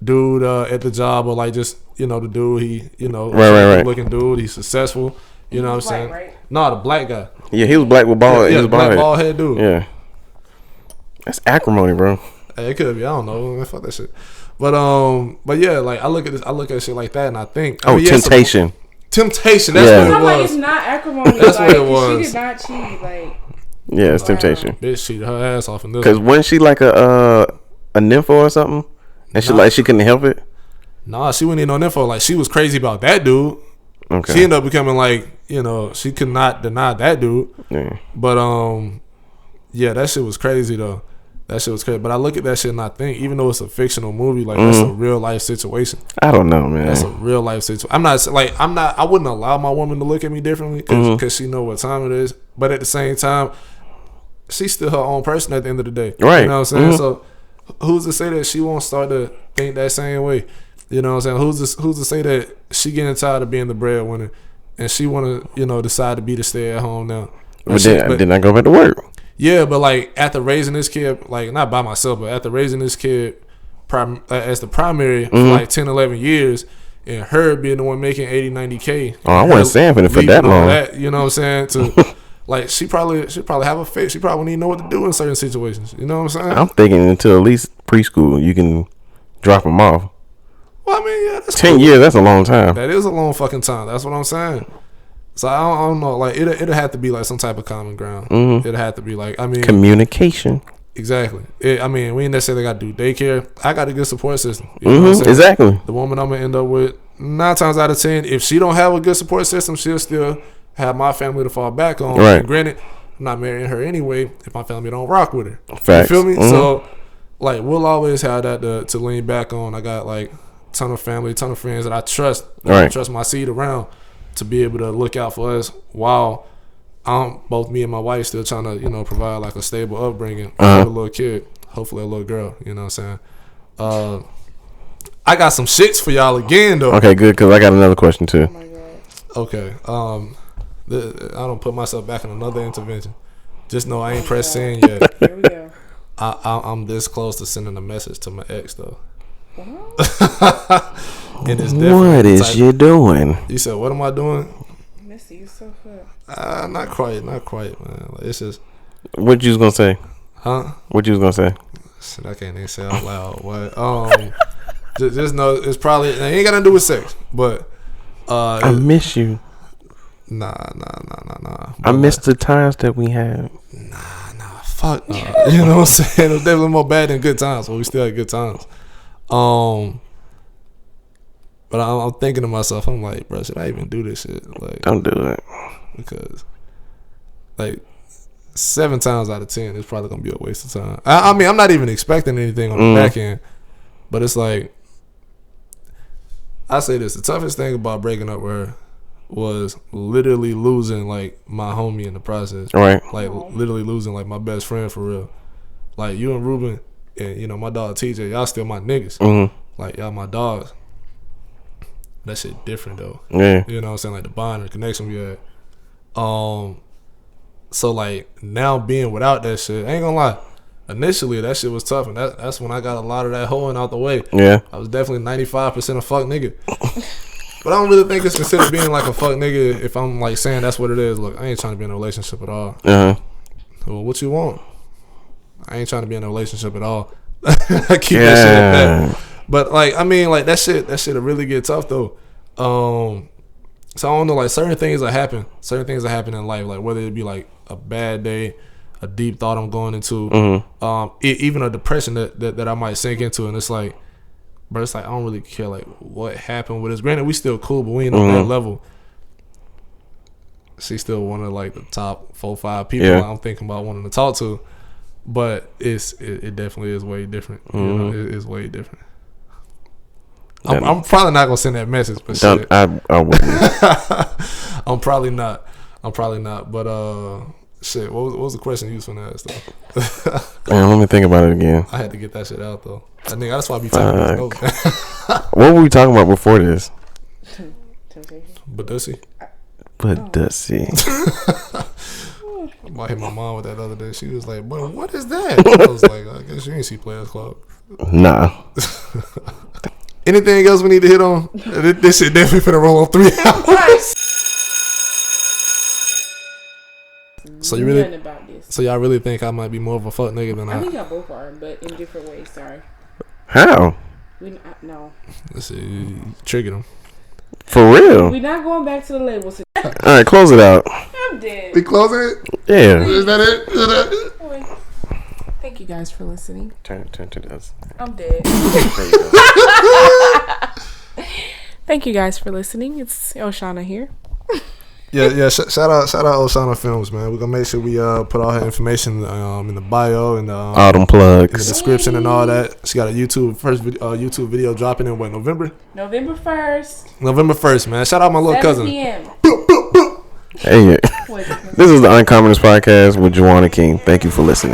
dude at the job, or like just the dude. He right. looking dude. He's successful. You know what I'm saying? Right? No, the black guy. Yeah, he was black with bald. Yeah, he was black bald head dude. Yeah. That's Acrimony, bro. Hey, it could be. I don't know. Fuck that shit. But yeah, like I look at shit like that, and I think Temptation. Temptation. That's what it was. Like, it's not Acrimony. That's what it was. She did not cheat. Like, yeah, it's Temptation. Bitch cheated her ass off in this. Because wasn't she like a nympho or something, and she couldn't help it? Nah, she wasn't even no nympho. Like, she was crazy about that dude. Okay. She ended up becoming like, she could not deny that dude. Yeah. But yeah, that shit was crazy though. That shit was crazy. But I look at that shit and I think, even though it's a fictional movie, like that's a real life situation. I don't know, man. That's a real life situation. I wouldn't allow my woman to look at me differently because she know what time it is. But at the same time, she's still her own person at the end of the day. Right. You know what I'm saying? So who's to say that she won't start to think that same way? You know what I'm saying? Who's to say that she getting tired of being the breadwinner and she want to, decide to be the stay at home now? But then I go back to work. Yeah, but like after raising this kid, like not by myself, but after raising this kid as the primary for like 10, 11 years, and her being the one making 80, 90K. Oh, I wasn't saying for that long. You know what I'm saying? To like, she probably have a fit. She probably wouldn't even know what to do in certain situations. You know what I'm saying? I'm thinking until at least preschool, you can drop them off. Well, I mean, yeah, that's 10 years. That's a long time. That is a long fucking time. That's what I'm saying. So I don't know. Like it'll have to be like some type of common ground. It'll have to be like, I mean, communication. Exactly. I mean, we ain't necessarily got to do daycare. I got a good support system. You know what I'm saying? Exactly. The woman I'm gonna end up with, 9 times out of 10, if she don't have a good support system, she'll still have my family to fall back on. Right. And granted, I'm not marrying her anyway if my family don't rock with her. Facts. You feel me? So like, we'll always have that to lean back on. I got like a ton of family, a ton of friends that I trust. Right. I trust my seed around to be able to look out for us while both me and my wife still trying to, provide like a stable upbringing for a little kid, hopefully a little girl, you know what I'm saying? I got some shits for y'all again though. Okay, good, because I got another question too. Oh my God. Okay. I don't put myself back in another intervention. Just know I ain't pressed send yet. Here we go. I'm this close to sending a message to my ex though. What is you doing? You said, what am I doing? Missy, you so fun. Not quite, man. Like, it's just. What you was gonna say? Huh? What you was gonna say? Shit, I can't even say out loud. But just know it's probably it ain't got nothing to do with sex. But I miss you. Nah. I miss the times that we had. Fuck nah. You know what I'm saying? It was definitely more bad than good times, but we still had good times. But I'm thinking to myself, I'm like, bro, should I even do this shit? Like, Don't do it. Because, like, 7 times out of 10, it's probably gonna be a waste of time. I mean, I'm not even expecting anything on the back end, but it's like, I say this: the toughest thing about breaking up with her was literally losing like my homie in the process. Right. Like literally losing like my best friend for real. Like you and Ruben and my dog TJ, y'all still my niggas. Mm-hmm. Like y'all my dogs. That shit different though. Yeah. You know what I'm saying? Like the bond and the connection we had. So like now being without that shit, I ain't gonna lie. Initially that shit was tough, and that's when I got a lot of that hoeing out the way. Yeah. I was definitely 95% a fuck nigga. But I don't really think it's considered being like a fuck nigga if I'm like saying that's what it is. Look, I ain't trying to be in a relationship at all. Uh-huh. Well, what you want? I ain't trying to be in a relationship at all. I keep that shit at that. But like, I mean, like that shit really get tough though. So I don't know, like certain things that happen in life, like whether it be like a bad day, a deep thought I'm going into, even a depression that I might sink into, and it's like, bro, it's like I don't really care like what happened with us. Granted, we still cool, but we ain't on that level. She's still one of like the top 4-5 people I'm thinking about wanting to talk to, but it definitely is way different. You know, it's way different. I'm probably not gonna send that message, but shit. I wouldn't. I'm probably not. But shit. What was the question you was gonna ask though? Man, let me think about it again. I had to get that shit out though. I think that's why I be taking these notes. What were we talking about before this? But does he? I hit my mom with that the other day. She was like, "Boy, what is that?" I was like, "I guess you ain't see Players Club." Nah. Anything else we need to hit on? This shit definitely finna roll on 3 hours. So y'all really think I might be more of a fuck nigga than I think y'all both are, but in different ways. Sorry. How? No. Let's see. You triggered him. For real? We're not going back to the labels. All right, close it out. I'm dead. We closing it? Yeah. Is that it? Thank you guys for listening. Turn to this. I'm dead. Thank you guys for listening. It's Oshana here. Yeah. Shout out Oshana Films, man. We're gonna make sure we put all her information in the bio and all them plugs in the description and all that. She got a YouTube video dropping in November? November 1st. November 1st, man. Shout out my little cousin. PM. Hey, this is the Uncommonest Podcast with Juwana King. Thank you for listening.